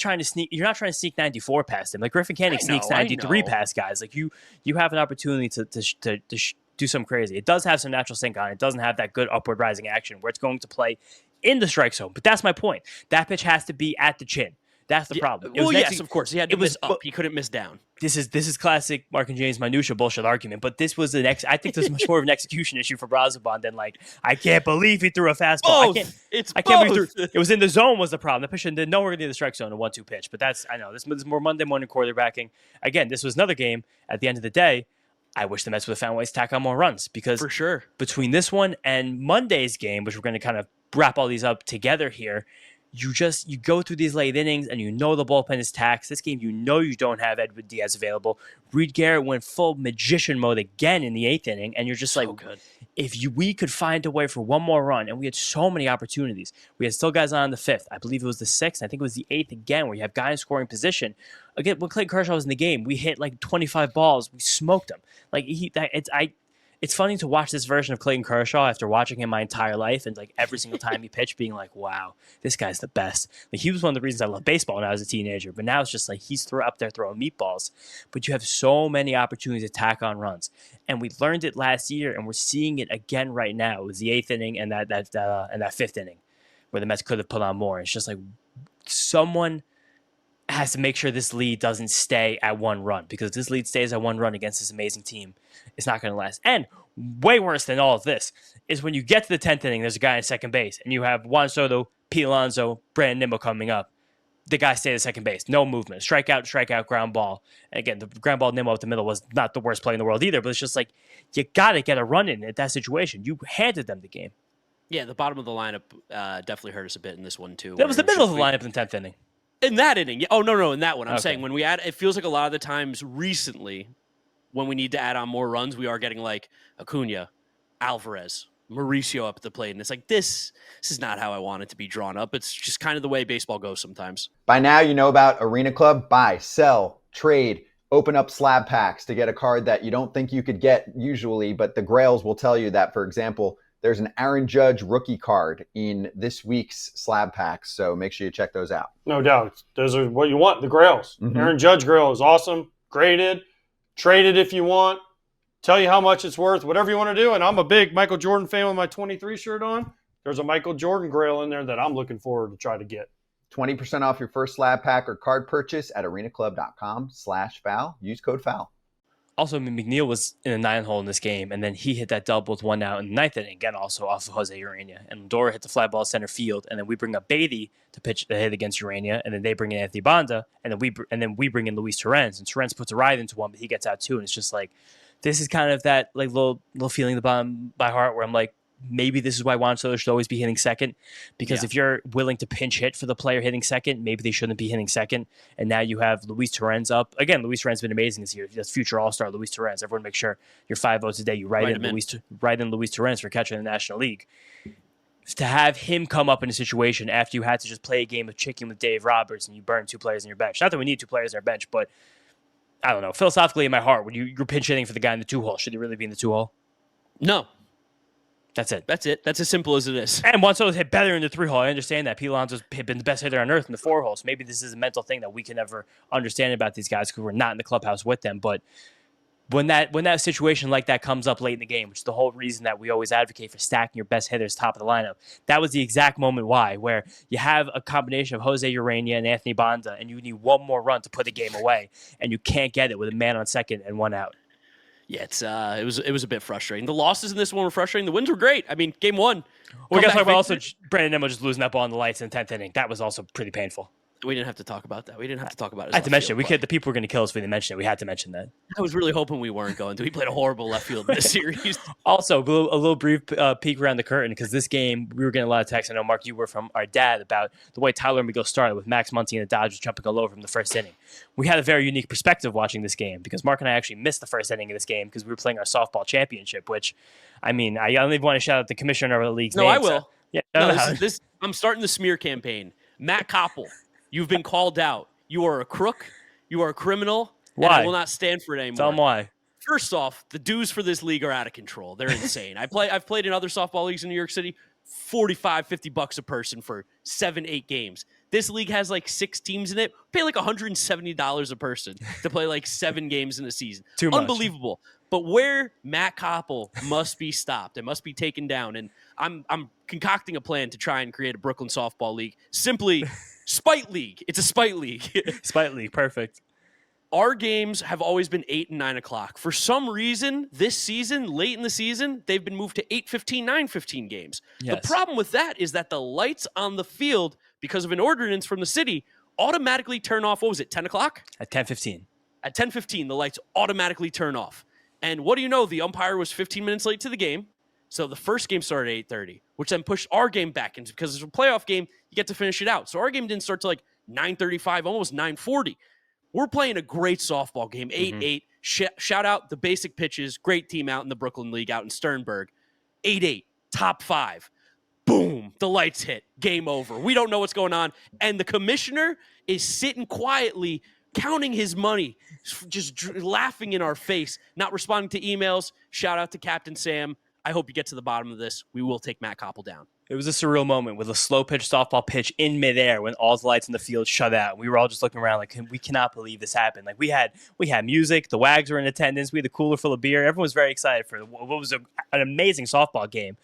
B: not trying to sneak 94 past him. Like Griffin Canning sneaks 93 past guys. Like you have an opportunity to do something crazy. It does have some natural sink on it. It doesn't have that good upward rising action where it's going to play in the strike zone. But that's my point. That pitch has to be at the chin. That's the problem.
A: Yes, of course. He had to miss up. He couldn't miss down.
B: This is classic Mark and James minutia bullshit argument, but this was I think this is much more of an execution issue for Brazoban than like, I can't believe he threw a fastball. I can't believe it was in the zone was the problem. The pitch did nowhere near the strike zone, a 1-2 pitch. But I know this is more Monday morning quarterbacking. Again, this was another game at the end of the day. I wish the Mets would have found ways to tack on more runs, because
A: For sure.
B: between this one and Monday's game, which we're going to kind of wrap all these up together here, you go through these late innings and the bullpen is taxed. This game, you don't have Edwin Diaz available. Reed Garrett went full magician mode again in the 8th inning, and you're just
A: So
B: like,
A: good.
B: we could find a way for one more run, and we had so many opportunities. We had still guys on in the 5th. I believe it was the 6th. I think it was the 8th again, where you have guys scoring position. Again, when Clayton Kershaw was in the game, we hit like 25 balls. We smoked him. Like it's funny to watch this version of Clayton Kershaw after watching him my entire life, and like every single time he pitched, being like, "Wow, this guy's the best." Like he was one of the reasons I loved baseball when I was a teenager. But now it's just like he's up there throwing meatballs. But you have so many opportunities to tack on runs, and we learned it last year, and we're seeing it again right now. It was the 8th inning and that 5th inning where the Mets could have put on more. It's just like someone has to make sure this lead doesn't stay at one run, because if this lead stays at one run against this amazing team, it's not going to last. And way worse than all of this is when you get to the 10th inning, there's a guy in second base, and you have Juan Soto, Pete Alonso, Brandon Nimmo coming up. The guy stayed at second base, no movement, strikeout, ground ball. And again, the ground ball Nimmo up the middle was not the worst play in the world either, but it's just like you got to get a run in at that situation. You handed them the game.
A: Yeah, the bottom of the lineup definitely hurt us a bit in this one too.
B: That was the middle of the lineup in the 10th inning.
A: In that inning. Oh, no, in that one. I'm
B: Okay.
A: saying when we add, it feels like a lot of the times recently when we need to add on more runs, we are getting like Acuna, Alvarez, Mauricio up at the plate. And it's like, this is not how I want it to be drawn up. It's just kind of the way baseball goes sometimes.
C: By now, you know about Arena Club. Buy, sell, trade, open up slab packs to get a card that you don't think you could get usually, but the Grails will tell you that, for example, there's an Aaron Judge rookie card in this week's slab packs, so make sure you check those out.
D: No doubt. Those are what you want, the Grails.
C: Mhm.
D: Aaron Judge Grail is awesome, graded, traded if you want, tell you how much it's worth, whatever you want to do. And I'm a big Michael Jordan fan with my 23 shirt on. There's a Michael Jordan Grail in there that I'm looking forward to try to get.
C: 20% off your first slab pack or card purchase at arenaclub.com/foul. Use code FOUL.
B: Also, McNeil was in a 9-hole in this game, and then he hit that double with 1 out in the 9th inning, again, also off of Jose Urania. And Lindor hit the fly ball center field, and then we bring up Beatty to hit against Urania, and then they bring in Anthony Banda, and then we bring in Luis Torrens, and Torrens puts a ride into one, but he gets out too, and it's just like, this is kind of that like little feeling in the bottom of my heart where I'm like, maybe this is why Juan Soto should always be hitting second, because if you're willing to pinch hit for the player hitting second, maybe they shouldn't be hitting second. And now you have Luis Torrens up. Again, Luis Torrens has been amazing this year. That's future All-Star Luis Torrens. Everyone make sure your 5 votes a day, you write in Luis Torrens for catcher in the National League. To have him come up in a situation after you had to just play a game of chicken with Dave Roberts and you burn 2 players in your bench. Not that we need 2 players in our bench, but I don't know. Philosophically in my heart, when you're pinch hitting for the guy in the 2-hole, should he really be in the 2-hole?
A: No.
B: That's it.
A: That's as simple as it is.
B: And Juan Soto's hit better in the 3-hole. I understand that. Pete Alonso's been the best hitter on earth in the 4-hole. So maybe this is a mental thing that we can never understand about these guys because we're not in the clubhouse with them. But when that situation like that comes up late in the game, which is the whole reason that we always advocate for stacking your best hitters top of the lineup, that was the exact moment where you have a combination of Jose Urania and Anthony Banda, and you need one more run to put the game away, and you can't get it with a man on second and 1 out.
A: Yeah, it was a bit frustrating. The losses in this one were frustrating. The wins were great. I mean, game 1.
B: We got to talk about also Brandon Nimmo just losing that ball on the lights in the 10th inning. That was also pretty painful.
A: We didn't have to talk about that. We didn't have to talk about it.
B: I had to mention it. The people were going to kill us if we didn't mention it. We had to mention that.
A: I was really hoping we weren't going to. He played a horrible left field in this series.
B: Also, a little brief peek around the curtain, because this game, we were getting a lot of texts. I know, Mark, you were from our dad about the way Tyler Miguel started with Max Muncy and the Dodgers jumping all over from the first inning. We had a very unique perspective watching this game because Mark and I actually missed the first inning of this game because we were playing our softball championship, which, I mean, I only want to shout out the commissioner of the league's name.
A: I will.
B: So, yeah,
A: I'm starting the smear campaign. Matt Koppel, you've been called out. You are a crook. You are a criminal.
B: Why?
A: And I will not stand for it anymore.
B: Tell them why.
A: First off, the dues for this league are out of control. They're insane. I've played in other softball leagues in New York City, $45-$50 a person for 7-8 games. This league has like 6 teams in it. Pay like $170 a person to play like 7 games in a season.
B: Too much.
A: Unbelievable. But where Matt Koppel must be stopped. It must be taken down. And I'm concocting a plan to try and create a Brooklyn softball league. Simply spite league. It's a spite league.
B: Spite league. Perfect.
A: Our games have always been 8 and 9 o'clock. For some reason, this season, late in the season, they've been moved to 8:15, 9:15 games.
B: Yes.
A: The problem with that is that the lights on the field, because of an ordinance from the city, automatically turn off. What was it, 10 o'clock?
B: At 10:15.
A: At 10:15, the lights automatically turn off. And what do you know? The umpire was 15 minutes late to the game. So the first game started at 8:30, which then pushed our game back into, because it's a playoff game, you get to finish it out. So our game didn't start till like 9:35, almost 9:40. We're playing a great softball game, 8-8. Shout out the basic pitches, great team out in the Brooklyn League out in Sternberg. 8-8, top 5. Boom, the lights hit, game over. We don't know what's going on. And the commissioner is sitting quietly counting his money, just laughing in our face, not responding to emails. Shout out to Captain Sam. I hope you get to the bottom of this. We will take Matt Koppel down.
B: It was a surreal moment with a slow pitch softball pitch in midair when all the lights in the field shut out. We were all just looking around like, we cannot believe this happened. Like we had music, the Wags were in attendance, we had the cooler full of beer. Everyone was very excited for what was an amazing softball game.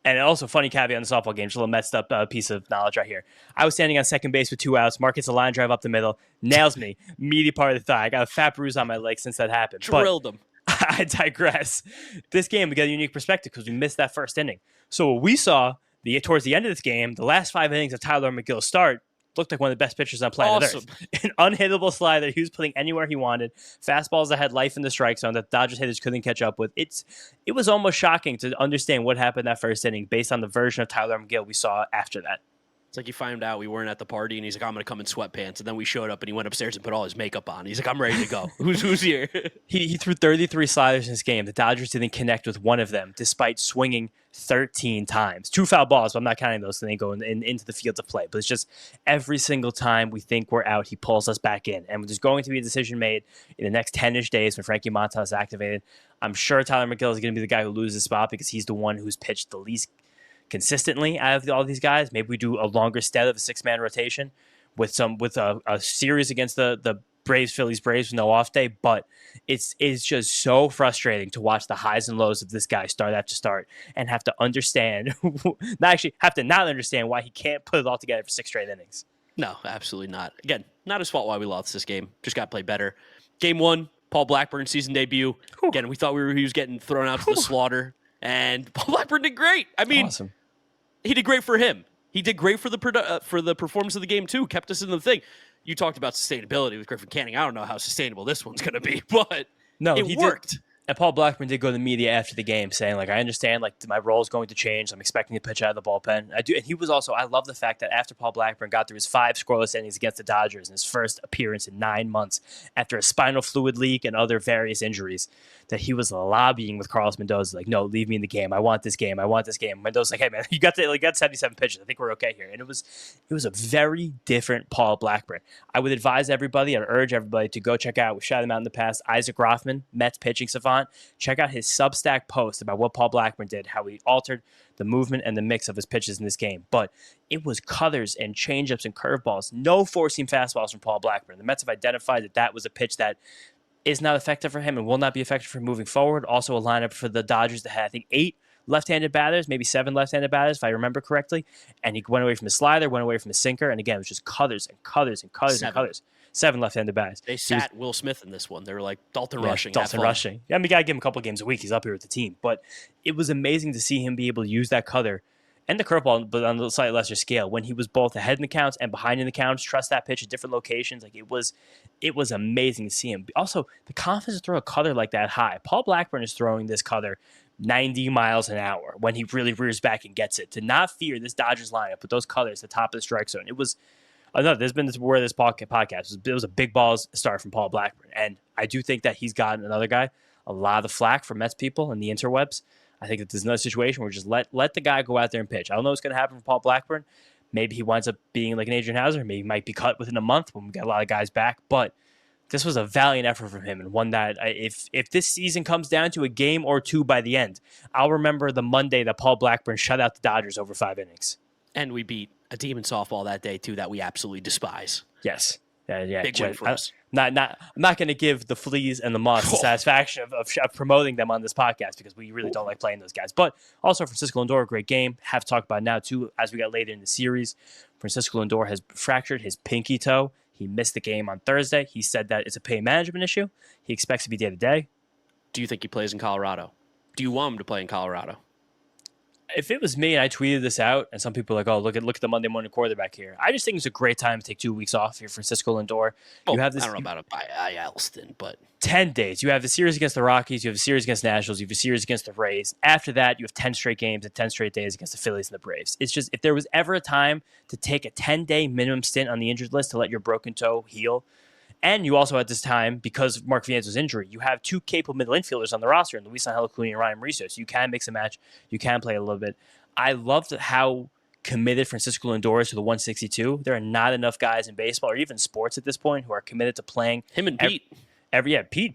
B: And also, funny caveat on the softball game, just a little messed up piece of knowledge right here. I was standing on second base with 2 outs. Mark hits a line drive up the middle, nails me, meaty part of the thigh. I got a fat bruise on my leg since that happened.
A: Drilled him.
B: I digress. This game, we got a unique perspective because we missed that first inning. So what we saw towards the end of this game, the last 5 innings of Tyler McGill's start looked like one of the best pitchers on planet Earth. An unhittable slider he was putting anywhere he wanted. Fastballs that had life in the strike zone that Dodgers hitters couldn't catch up with. It was almost shocking to understand what happened that first inning based on the version of Tyler McGill we saw after that.
A: It's like you find out we weren't at the party, and he's like, I'm going to come in sweatpants. And then we showed up, and he went upstairs and put all his makeup on. He's like, I'm ready to go. Who's here?
B: He threw 33 sliders in this game. The Dodgers didn't connect with one of them, despite swinging 13 times. 2 foul balls, but I'm not counting those, so they go into the field of play. But it's just every single time we think we're out, he pulls us back in. And there's going to be a decision made in the next 10-ish days when Frankie Montas is activated. I'm sure Tyler McGill is going to be the guy who loses his spot because he's the one who's pitched the least consistently out of all these guys. Maybe we do a longer stead of a 6-man rotation with a series against the Phillies Braves with no off day. But it's just so frustrating to watch the highs and lows of this guy start after start and have to understand, not understand why he can't put it all together for 6 straight innings.
A: No, absolutely not. Again, not his fault why we lost this game. Just got to play better. Game 1, Paul Blackburn season debut. Again, we thought he was getting thrown out to the slaughter. And Paul Blackburn did great. I mean, awesome. He did great for him. He did great for the performance of the game, too. Kept us in the thing. You talked about sustainability with Griffin Canning. I don't know how sustainable this one's going to be, but it worked. And
B: Paul Blackburn did go to the media after the game saying, like, I understand, like, my role is going to change. I'm expecting to pitch out of the bullpen. I do. And he was also, I love the fact that after Paul Blackburn got through his 5 scoreless innings against the Dodgers in his first appearance in 9 months after a spinal fluid leak and other various injuries, that he was lobbying with Carlos Mendoza, like, no, leave me in the game. I want this game. Mendoza's like, hey, man, you got 77 pitches. I think we're okay here. And it was a very different Paul Blackburn. I would advise everybody, I'd urge everybody to go check out, we've shouted him out in the past, Isaac Rothman, Mets pitching savant. Check out his Substack post about what Paul Blackburn did, how he altered the movement and the mix of his pitches in this game. But it was cutters and changeups and curveballs. No four-seam fastballs from Paul Blackburn. The Mets have identified that was a pitch that is not effective for him and will not be effective for moving forward. Also a lineup for the Dodgers that had, I think, 8 left-handed batters, maybe 7 left-handed batters, if I remember correctly. And he went away from his slider, went away from his sinker. And again, it was just cutters and cutters and cutters and cutters. 7 left-handed batters.
A: They sat Will Smith in this one. They were like, Dalton rushing. I
B: mean, you got to give him a couple games a week. He's up here with the team. But it was amazing to see him be able to use that cutter and the curveball, but on a slightly lesser scale, when he was both ahead in the counts and behind in the counts, trust that pitch at different locations. Like it was amazing to see him. Also, the confidence to throw a cutter like that high. Paul Blackburn is throwing this cutter 90 miles an hour when he really rears back and gets it. To not fear this Dodgers lineup with those cutters at the top of the strike zone. It was there's been this word of this podcast. It was a big balls start from Paul Blackburn. And I do think that he's gotten another guy a lot of the flack from Mets people and the interwebs. I think that there's another situation where just let the guy go out there and pitch. I don't know what's going to happen for Paul Blackburn. Maybe he winds up being like an Adrian Hauser. Maybe he might be cut within a month when we get a lot of guys back. But this was a valiant effort from him, and one that if this season comes down to a game or 2 by the end, I'll remember the Monday that Paul Blackburn shut out the Dodgers over 5 innings.
A: And we beat a team in softball that day, too, that we absolutely despise.
B: Yes. Yeah.
A: Big win for us.
B: I'm not going to give the Fleas and the Moths the satisfaction of promoting them on this podcast because we really don't like playing those guys. But also Francisco Lindor, great game. Have to talk about now, too, as we got later in the series. Francisco Lindor has fractured his pinky toe. He missed the game on Thursday. He said that it's a pain management issue. He expects to be day-to-day.
A: Do you think he plays in Colorado? Do you want him to play in Colorado?
B: If it was me and I tweeted this out, and some people are like, "Oh, look at the Monday morning quarterback here," I just think it's a great time to take 2 weeks off here for Francisco Lindor.
A: Well,
B: You have this.
A: I don't know about it by Alston, but
B: 10 days. You have the series against the Rockies. You have a series against Nationals. You have a series against the Rays. After that, you have 10 straight games and 10 straight days against the Phillies and the Braves. It's just, if there was ever a time to take a 10-day minimum stint on the injured list to let your broken toe heal, and you also at this time, because of Mark Viento's injury, you have 2 capable middle infielders on the roster, and Luis Angel Acuna and Ryan Mauricio. So you can mix and match. You can play a little bit. I loved how committed Francisco Lindor is to the 162. There are not enough guys in baseball or even sports at this point who are committed to playing.
A: him and Pete.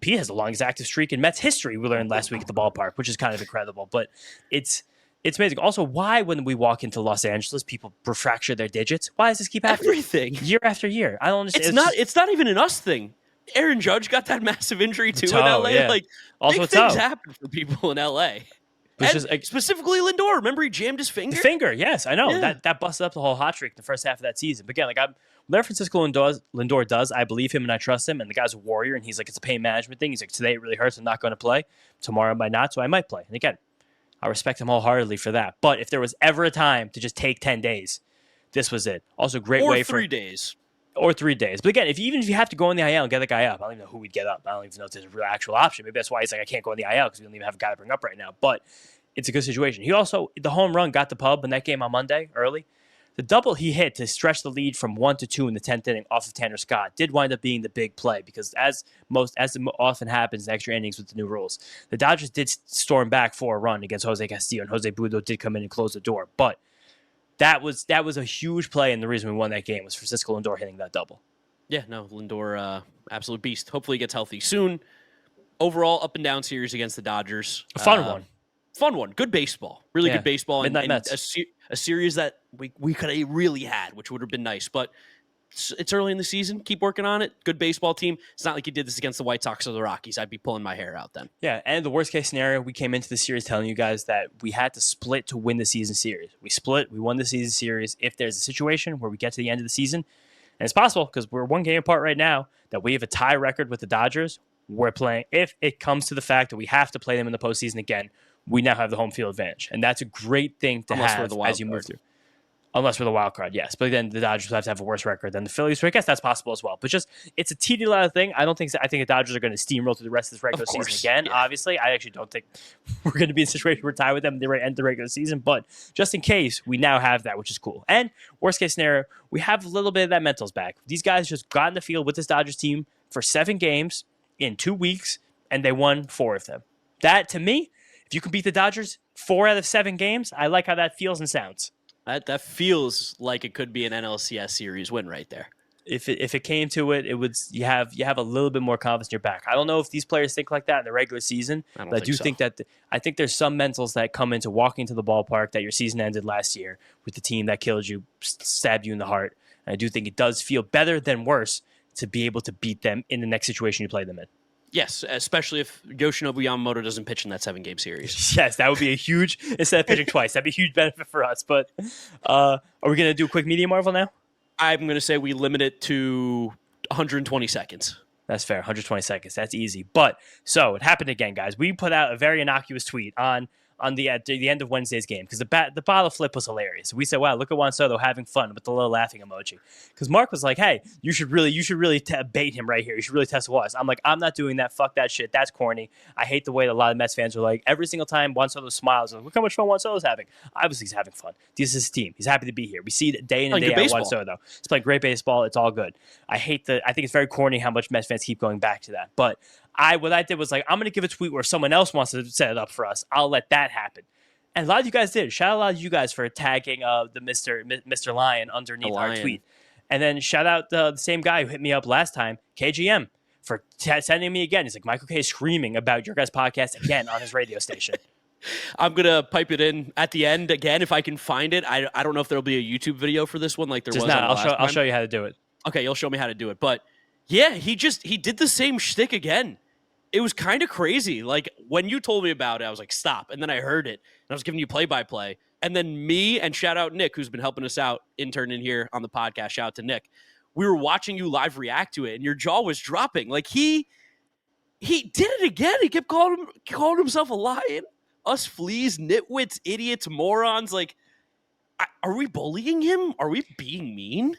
B: Pete has the longest active streak in Mets history. We learned last week at the ballpark, which is kind of incredible. But it's amazing. Also, why when we walk into Los Angeles, people fracture their digits? Why does this keep happening?
A: Everything.
B: Year after year. I don't understand.
A: It's not even an us thing. Aaron Judge got that massive injury too
B: Toe,
A: in LA.
B: yeah.
A: Like
B: Also
A: big
B: a toe.
A: things happen for people in LA.
B: It's
A: And
B: just, like,
A: specifically Lindor. Remember he jammed his finger?
B: the finger, yes, I know.
A: Yeah.
B: That busted up the whole hot streak in the first half of that season. But again, whatever Francisco Lindor does, I believe him and I trust him. And the guy's a warrior, and he's like, it's a pain management thing. He's like, today it really hurts. I'm not going to play. Tomorrow I might not, so I might play. And again, I respect him wholeheartedly for that. But if there was ever a time to just take 10 days, this was it. Also, great
A: or
B: way
A: 3 days.
B: or 3 days. But again, even if you have to go in the IL and get the guy up, I don't even know who we'd get up. I don't even know if there's a real actual option. Maybe that's why he's like, I can't go in the IL because we don't even have a guy to bring up right now. But it's a good situation. He also, the home run got the pub in that game on Monday early. The double he hit to stretch the lead from 1-2 in the 10th inning off of Tanner Scott did wind up being the big play because as often happens in extra innings with the new rules, the Dodgers did storm back for a run against Jose Castillo, and Jose Budo did come in and close the door. But that was a huge play, and the reason we won that game was Francisco Lindor hitting that double.
A: Yeah, no, Lindor, absolute beast. Hopefully he gets healthy soon. Overall, up and down series against the Dodgers.
B: A fun one.
A: Fun one. Good baseball. Really
B: Yeah.
A: good baseball.
B: Midnight
A: And
B: Mets.
A: a series that we could have really had, which would have been nice. But it's early in the season. Keep working on it. Good baseball team. It's not like you did this against the White Sox or the Rockies. I'd be pulling my hair out then.
B: Yeah, and the worst case scenario, we came into the series telling you guys that we had to split to win the season series. We split. We won the season series. If there's a situation where we get to the end of the season, and it's possible because we're 1 game apart right now, that we have a tie record with the Dodgers, we're playing. If it comes to the fact that we have to play them in the postseason again, we now have the home field advantage. And that's a great thing to
A: Unless we're
B: have
A: the wild
B: as you move
A: card.
B: through. Unless we're the wild card, yes. But then the Dodgers will have to have a worse record than the Phillies. So I guess that's possible as well. But just, it's a teeny little thing. I think the Dodgers are going to steamroll through the rest of this regular season again.
A: Yeah.
B: Obviously, I actually don't think we're going to be in a situation where we're tied with them at the end of the regular season. But just in case, we now have that, which is cool. And worst case scenario, we have a little bit of that mentals back. These guys just got in the field with this Dodgers team for 7 games in 2 weeks, and they won 4 of them. That, to me, if you can beat the Dodgers 4 out of 7 games, I like how that feels and sounds.
A: That feels like it could be an NLCS series win right there.
B: If it came to it, it would you have a little bit more confidence in your back. I don't know if these players think like that in the regular season, but I do think that I think there's some mentals that come into walking to the ballpark that your season ended last year with the team that killed you, stabbed you in the heart. And I do think it does feel better than worse to be able to beat them in the next situation you play them in.
A: Yes, especially if Yoshinobu Yamamoto doesn't pitch in that 7-game series.
B: Yes, that would be a huge, instead of pitching twice, that'd be a huge benefit for us. But are we going to do a quick media marvel now?
A: I'm going to say we limit it to 120 seconds.
B: That's fair, 120 seconds. That's easy. But, so, it happened again, guys. We put out a very innocuous tweet on the end of Wednesday's game because the bottle flip was hilarious. We said, wow, look at Juan Soto having fun with the little laughing emoji. Because Mark was like, hey, you should really bait him right here. You should really test Juan. I'm like, I'm not doing that. Fuck that shit. That's corny. I hate the way that a lot of Mets fans are like, every single time Juan Soto smiles, like, look how much fun Juan Soto's having. Obviously, he's having fun. This is his team. He's happy to be here. We see it day in and day out Juan Soto. He's playing great baseball. It's all good. I think it's very corny how much Mets fans keep going back to that. But what I did was like, I'm going to give a tweet where someone else wants to set it up for us. I'll let that happen. And a lot of you guys did. Shout out a lot of you guys for tagging the Mr. Lion underneath our tweet. And then shout out the same guy who hit me up last time, KGM, for sending me again. He's like, Michael K is screaming about your guys' podcast again on his radio station.
A: I'm going to pipe it in at the end again if I can find it. I don't know if there'll be a YouTube video for this one like there was on the last time.
B: I'll show you how to do it.
A: Okay, you'll show me how to do it. But yeah, he did the same shtick again. It was kind of crazy. Like, when you told me about it, I was like, stop. And then I heard it, and I was giving you play-by-play. And then me and shout out Nick, who's been helping us out, intern in here on the podcast, shout out to Nick. We were watching you live react to it, and your jaw was dropping. Like, he did it again. He kept calling himself a lion us fleas, nitwits, idiots, morons. Like, are we bullying him? Are we being mean?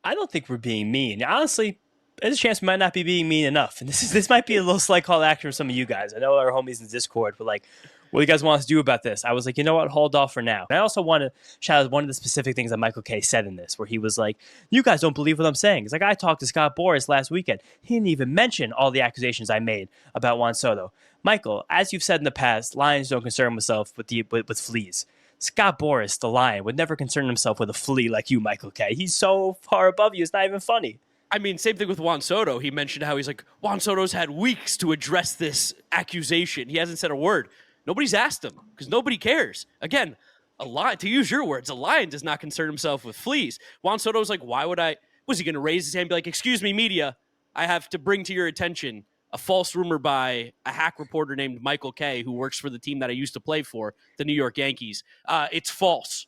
B: I don't think we're being mean. Honestly, there's a chance we might not be being mean enough. And this might be a little slight call to action for some of you guys. I know our homies in Discord, but like, what do you guys want us to do about this? I was like, you know what? Hold off for now. And I also want to shout out one of the specific things that Michael K said in this, where he was like, you guys don't believe what I'm saying. It's like, I talked to Scott Boras last weekend. He didn't even mention all the accusations I made about Juan Soto. Michael, as you've said in the past, Lions don't concern themselves with fleas. Scott Boras, the Lion, would never concern himself with a flea like you, Michael K. He's so far above you, it's not even funny.
A: I mean, same thing with Juan Soto. He mentioned how he's like, Juan Soto's had weeks to address this accusation. He hasn't said a word. Nobody's asked him because nobody cares. Again, a lion, to use your words, a lion does not concern himself with fleas. Juan Soto's like, why would I? Was he going to raise his hand and be like, excuse me, media, I have to bring to your attention a false rumor by a hack reporter named Michael K, who works for the team that I used to play for, the New York Yankees. It's false.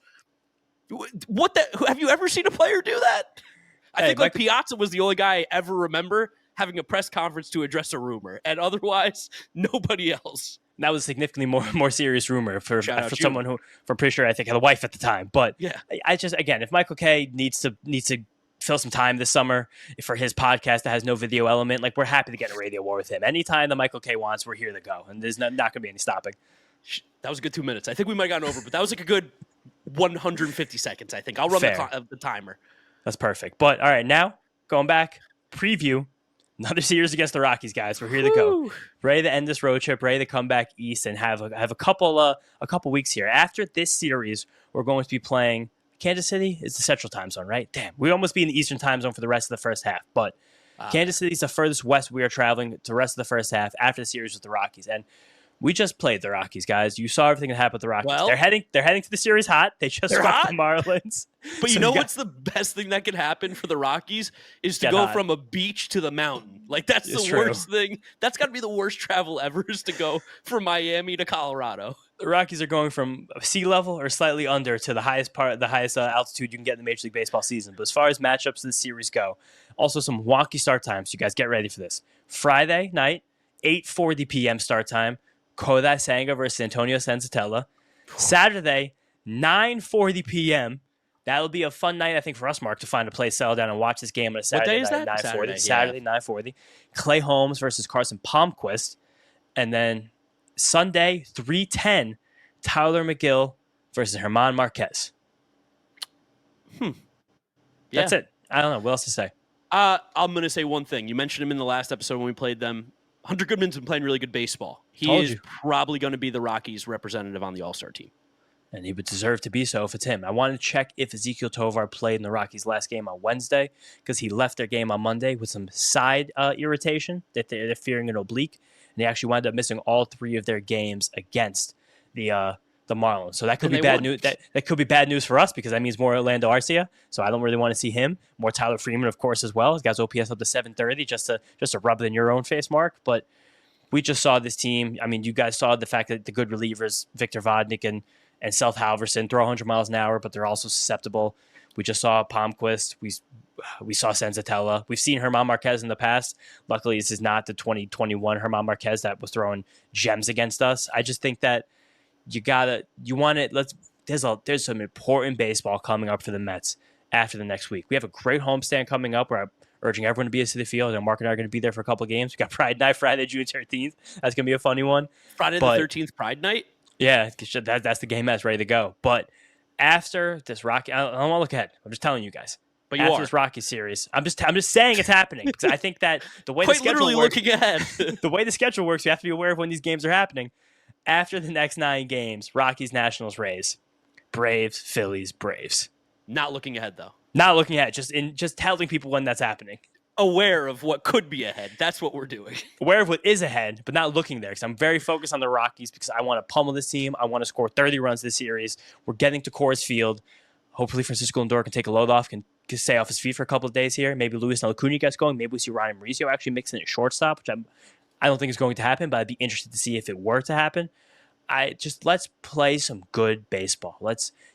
A: What the? Have you ever seen a player do that? I think like Piazza was the only guy I ever remember having a press conference to address a rumor, and otherwise, nobody else.
B: That was a significantly more serious rumor for someone who, I'm pretty sure, I think had a wife at the time. But
A: yeah,
B: I just, again, if Michael K needs to fill some time this summer for his podcast that has no video element, like, we're happy to get a radio war with him. Anytime that Michael K wants, we're here to go, and there's not going to be any stopping.
A: That was a good 2 minutes. I think we might have gotten over, but that was like a good 150 seconds. I think I'll run the timer.
B: That's perfect. But all right, now going back, preview another series against the Rockies, guys. We're here to go. Ready to end this road trip. Ready to come back east and have a couple weeks here. After this series, we're going to be playing Kansas City. Is the Central Time Zone, right? Damn, we almost be in the Eastern Time Zone for the rest of the first half. But Kansas City is the furthest west we are traveling to the rest of the first half after the series with the Rockies. And we just played the Rockies, guys. You saw everything that happened with the Rockies.
A: Well,
B: they're heading to the series hot. They just swept the Marlins.
A: But you know what's the best thing that can happen for the Rockies is to go from a beach to the mountain. Like, that's the worst thing. That's got to be the worst travel ever, is to go from Miami to Colorado.
B: The Rockies are going from sea level or slightly under to the highest altitude you can get in the Major League Baseball season. But as far as matchups of the series go, also some wonky start times. You guys get ready for this. Friday night, 8:40 p.m. start time. Kodai Senga versus Antonio Senzatella. Saturday, 9:40 p.m. That'll be a fun night, I think, for us, Mark, to find a place, settle down, and watch this game on a Saturday night.
A: What day is that?
B: 9:40. Saturday, 9:40. Clay Holmes versus Carson Palmquist. And then Sunday, 3:10, Tyler McGill versus German Marquez. That's it. I don't know. What else to say?
A: I'm going to say one thing. You mentioned him in the last episode when we played them. Hunter Goodman's been playing really good baseball. He is probably going to be the Rockies' representative on the All-Star team.
B: And he would deserve to be so if it's him. I wanted to check if Ezekiel Tovar played in the Rockies' last game on Wednesday, because he left their game on Monday with some side irritation that they're fearing an oblique, and he actually wound up missing all 3 of their games against the Marlins. So that could be bad news. That could be bad news for us, because that means more Orlando Arcia. So I don't really want to see him. More Tyler Freeman, of course, as well. His guy's OPS up to 730, just to rub it in your own face, Mark. But we just saw this team. I mean, you guys saw the fact that the good relievers, Victor Vodnik and Seth Halverson, throw 100 miles an hour, but they're also susceptible. We just saw Palmquist. We saw Senzatella. We've seen German Marquez in the past. Luckily, this is not the 2021 German Marquez that was throwing gems against us. I just think that there's some important baseball coming up for the Mets after the next week. We have a great homestand coming up where I'm urging everyone to be to the field, and Mark and I are going to be there for a couple of games. We got Pride Night Friday, June 13th. That's going to be a funny one.
A: Friday the 13th, Pride Night?
B: Yeah, that's the game that's ready to go. But after this Rocky, I don't want to look ahead. I'm just telling you guys.
A: But
B: after this Rocky series, I'm just saying it's happening, because I think that the way the schedule works,
A: looking ahead.
B: The way the schedule works, you have to be aware of when these games are happening. After the next 9 games, Rockies, Nationals, Rays, Braves, Phillies, Braves.
A: Not looking ahead, though.
B: Not looking ahead. Just telling people when that's happening.
A: Aware of what could be ahead. That's what we're doing.
B: Aware of what is ahead, but not looking there, because I'm very focused on the Rockies, because I want to pummel this team. I want to score 30 runs this series. We're getting to Coors Field. Hopefully Francisco Lindor can take a load off, can stay off his feet for a couple of days here. Maybe Luis Acuna gets going. Maybe we see Ryan Mauricio actually mixing at shortstop, which I don't think is going to happen, but I'd be interested to see if it were to happen. Let's play some good baseball.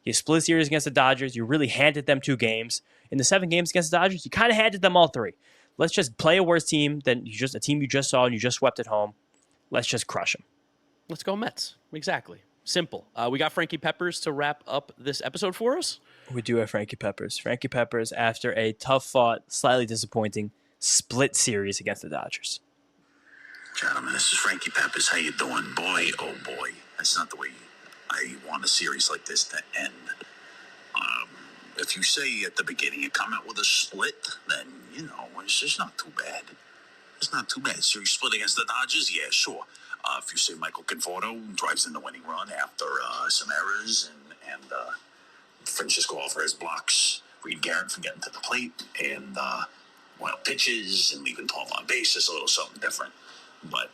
B: You split a series against the Dodgers. You really handed them 2 games. In the 7 games against the Dodgers, you kind of handed them all 3. Let's just play a worse team than a team you just saw and you just swept at home. Let's just crush them.
A: Let's go Mets. Exactly. Simple. We got Frankie Peppers to wrap up this episode for us.
B: We do have Frankie Peppers. Frankie Peppers after a tough-fought, slightly disappointing split series against the Dodgers.
E: Gentlemen, this is Frankie Peppers. How you doing? Boy, oh boy. That's not the way I want a series like this to end. If you say at the beginning you come out with a split, then, it's just not too bad. It's not too bad. Series split against the Dodgers? Yeah, sure. If you say Michael Conforto drives in the winning run after some errors and Francisco Alvarez blocks Reed Garrett from getting to the plate and wild pitches and leaving 12 on base, it's a little something different. But,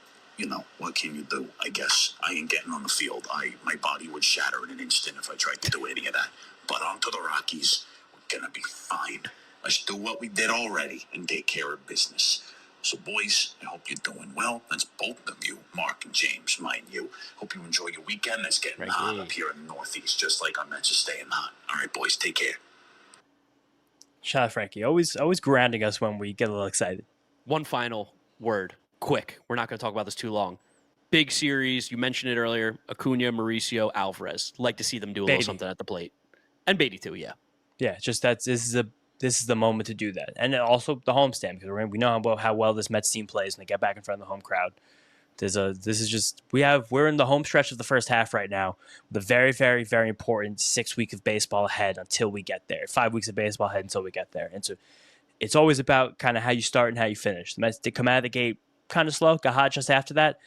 E: what can you do? I guess I ain't getting on the field. My body would shatter in an instant if I tried to do any of that. But on to the Rockies. We're going to be fine. Let's do what we did already and take care of business. So, boys, I hope you're doing well. That's both of you, Mark and James, mind you. Hope you enjoy your weekend. It's getting hot up here in the Northeast, just like our Mets are staying hot. All right, boys, take care.
B: Shout out Frankie. Always grounding us when we get a little excited.
A: One final word. Quick. We're not going to talk about this too long. Big series. You mentioned it earlier. Acuna, Mauricio, Alvarez. Like to see them do a little something at the plate. And Beatty too, yeah.
B: Yeah, just this is the moment to do that. And also the homestand, because we know how well this Mets team plays when they get back in front of the home crowd. We're in the home stretch of the first half right now. The very, very, very important 6 weeks of baseball ahead until we get there. 5 weeks of baseball ahead until we get there. And so it's always about kind of how you start and how you finish. The Mets did come out of the gate kind of slow, got hot just after that.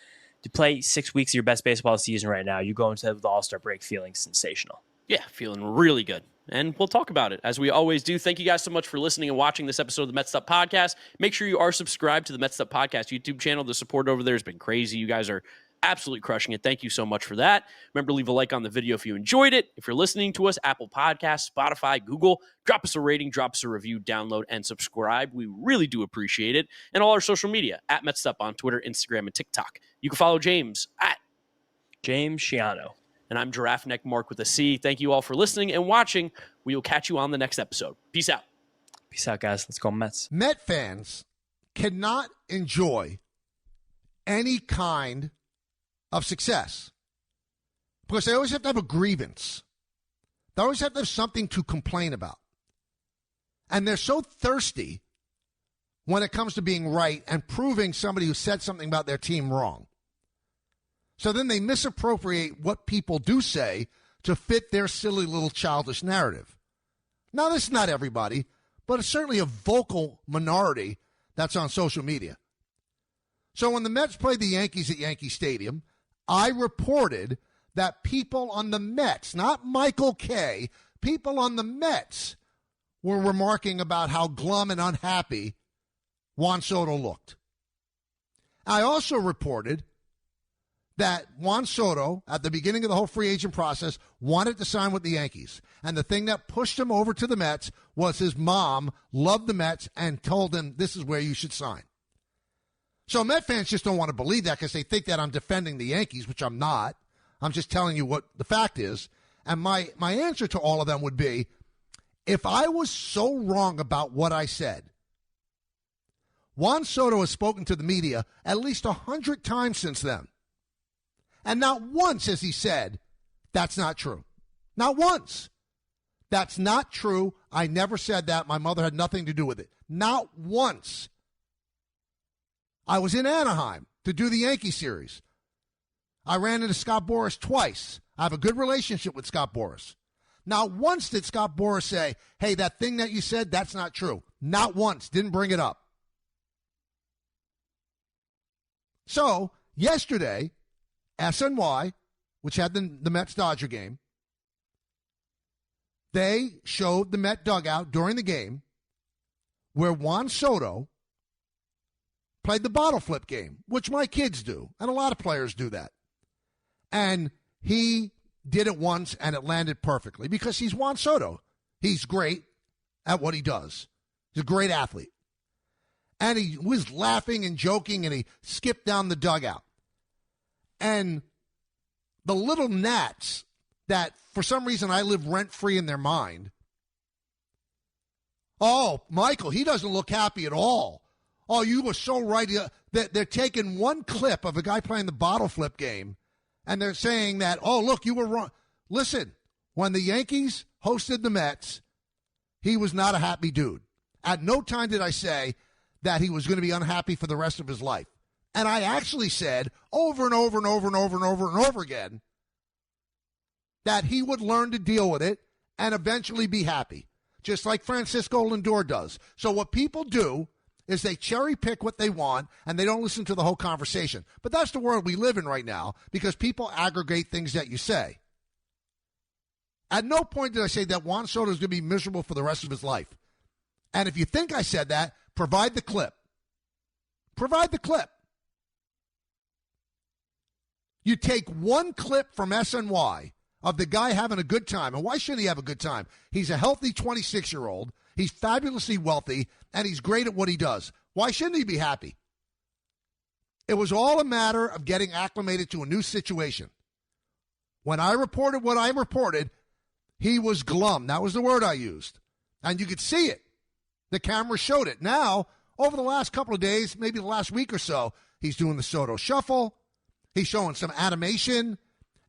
B: To play 6 weeks of your best baseball season right now, you go into the All-Star break feeling sensational.
A: Yeah, feeling really good. And we'll talk about it, as we always do. Thank you guys so much for listening and watching this episode of the Mets'd Up Podcast. Make sure you are subscribed to the Mets'd Up Podcast YouTube channel. The support over there has been crazy. You guys are absolutely crushing it. Thank you so much for that. Remember to leave a like on the video if you enjoyed it. If you're listening to us, Apple Podcasts, Spotify, Google, drop us a rating, drop us a review, download, and subscribe. We really do appreciate it. And all our social media, at Mets'd Up on Twitter, Instagram, and TikTok. You can follow James at
B: James Shiano.
A: And I'm Giraffe Neck Mark with a C. Thank you all for listening and watching. We will catch you on the next episode. Peace out.
B: Peace out, guys. Let's go Mets.
F: Met fans cannot enjoy any kind of success because they always have to have a grievance. They always have to have something to complain about. And they're so thirsty when it comes to being right and proving somebody who said something about their team wrong. So then they misappropriate what people do say to fit their silly little childish narrative. Now, this is not everybody, but it's certainly a vocal minority that's on social media. So when the Mets played the Yankees at Yankee Stadium, I reported that people on the Mets, not Michael Kay, people on the Mets were remarking about how glum and unhappy Juan Soto looked. I also reported that Juan Soto, at the beginning of the whole free agent process, wanted to sign with the Yankees. And the thing that pushed him over to the Mets was his mom loved the Mets and told him this is where you should sign. So Met fans just don't want to believe that because they think that I'm defending the Yankees, which I'm not. I'm just telling you what the fact is. And my answer to all of them would be, if I was so wrong about what I said, Juan Soto has spoken to the media at least 100 times since then. And not once has he said, that's not true. Not once. That's not true. I never said that. My mother had nothing to do with it. Not once. I was in Anaheim to do the Yankee series. I ran into Scott Boras twice. I have a good relationship with Scott Boras. Not once did Scott Boras say, hey, that thing that you said, that's not true. Not once. Didn't bring it up. So, yesterday, SNY, which had the Mets-Dodger game, they showed the Met dugout during the game where Juan Soto played the bottle flip game, which my kids do, and a lot of players do that. And he did it once, and it landed perfectly because he's Juan Soto. He's great at what he does. He's a great athlete. And he was laughing and joking, and he skipped down the dugout. And the little gnats that, for some reason, I live rent-free in their mind. Oh, Michael, he doesn't look happy at all. Oh, you were so right. They're taking one clip of a guy playing the bottle flip game, and they're saying that, oh, look, you were wrong. Listen, when the Yankees hosted the Mets, he was not a happy dude. At no time did I say that he was going to be unhappy for the rest of his life. And I actually said over and over and over and over and over and over again that he would learn to deal with it and eventually be happy, just like Francisco Lindor does. So what people do is they cherry pick what they want and they don't listen to the whole conversation. But that's the world we live in right now because people aggregate things that you say. At no point did I say that Juan Soto is going to be miserable for the rest of his life. And if you think I said that, provide the clip. Provide the clip. You take one clip from SNY of the guy having a good time. And why shouldn't he have a good time? He's a healthy 26-year-old. He's fabulously wealthy, and he's great at what he does. Why shouldn't he be happy? It was all a matter of getting acclimated to a new situation. When I reported what I reported, he was glum. That was the word I used. And you could see it. The camera showed it. Now, over the last couple of days, maybe the last week or so, he's doing the Soto shuffle. He's showing some animation.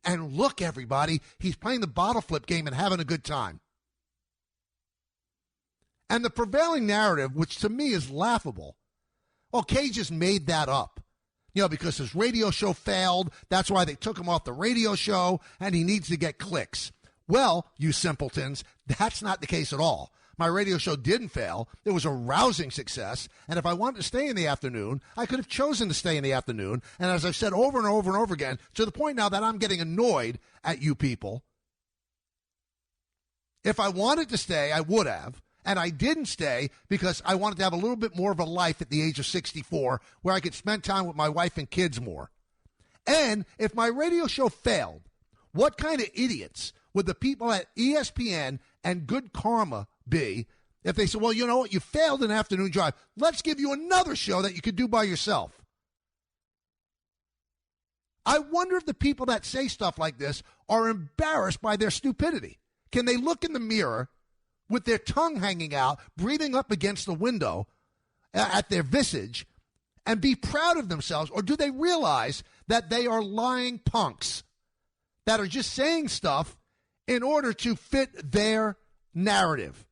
F: And look, everybody, he's playing the bottle flip game and having a good time. And the prevailing narrative, which to me is laughable, Kay just made that up. Because his radio show failed. That's why they took him off the radio show, and he needs to get clicks. Well, you simpletons, that's not the case at all. My radio show didn't fail. It was a rousing success. And if I wanted to stay in the afternoon, I could have chosen to stay in the afternoon. And as I've said over and over and over again, to the point now that I'm getting annoyed at you people, if I wanted to stay, I would have. And I didn't stay because I wanted to have a little bit more of a life at the age of 64 where I could spend time with my wife and kids more. And if my radio show failed, what kind of idiots would the people at ESPN and Good Karma be if they said, well, you know what, you failed an afternoon drive. Let's give you another show that you could do by yourself. I wonder if the people that say stuff like this are embarrassed by their stupidity. Can they look in the mirror with their tongue hanging out, breathing up against the window at their visage, and be proud of themselves? Or do they realize that they are lying punks that are just saying stuff in order to fit their narrative?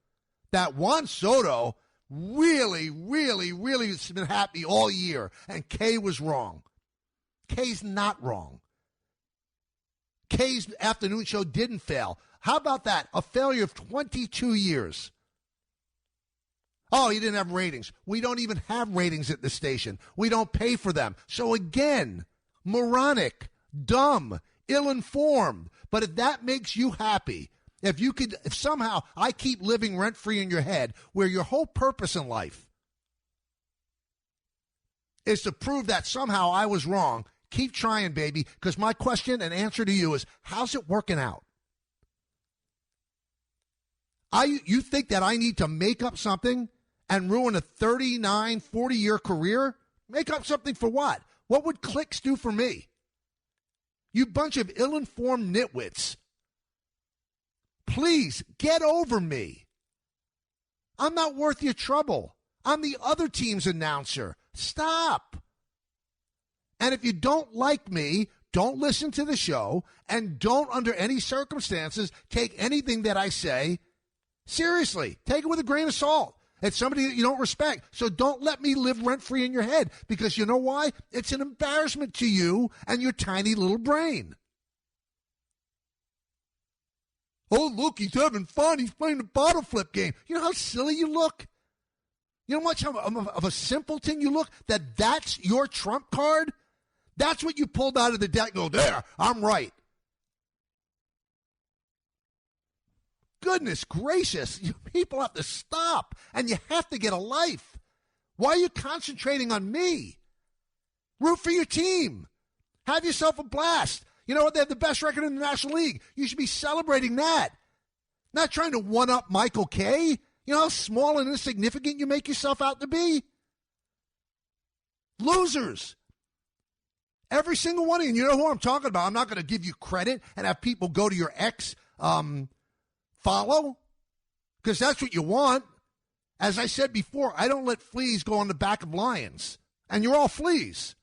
F: That Juan Soto really, really, really has been happy all year, and Kay was wrong. Kay's not wrong. Kay's afternoon show didn't fail. How about that? A failure of 22 years. Oh, he didn't have ratings. We don't even have ratings at this station. We don't pay for them. So again, moronic, dumb, ill-informed. But if that makes you happy, if somehow I keep living rent-free in your head where your whole purpose in life is to prove that somehow I was wrong, keep trying, baby, because my question and answer to you is, how's it working out? You think that I need to make up something and ruin a 39, 40-year career? Make up something for what? What would clicks do for me? You bunch of ill-informed nitwits. Please, get over me. I'm not worth your trouble. I'm the other team's announcer. Stop. And if you don't like me, don't listen to the show, and don't, under any circumstances, take anything that I say seriously. Take it with a grain of salt. It's somebody that you don't respect. So don't let me live rent-free in your head, because you know why? It's an embarrassment to you and your tiny little brain. Oh, look, he's having fun. He's playing the bottle flip game. You know how silly you look? You know how much of a simpleton you look? That's your trump card? That's what you pulled out of the deck. Go, there, I'm right. Goodness gracious, you people have to stop, and you have to get a life. Why are you concentrating on me? Root for your team. Have yourself a blast. You know what? They have the best record in the National League. You should be celebrating that. Not trying to one-up Michael Kay. You know how small and insignificant you make yourself out to be? Losers. Every single one of you. And you know who I'm talking about. I'm not going to give you credit and have people go to your ex follow, because that's what you want. As I said before, I don't let fleas go on the back of lions. And you're all fleas.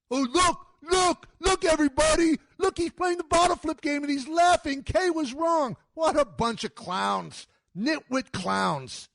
F: Oh, look, Look, everybody. Look, he's playing the bottle flip game and he's laughing. Kay was wrong. What a bunch of clowns. Nitwit clowns.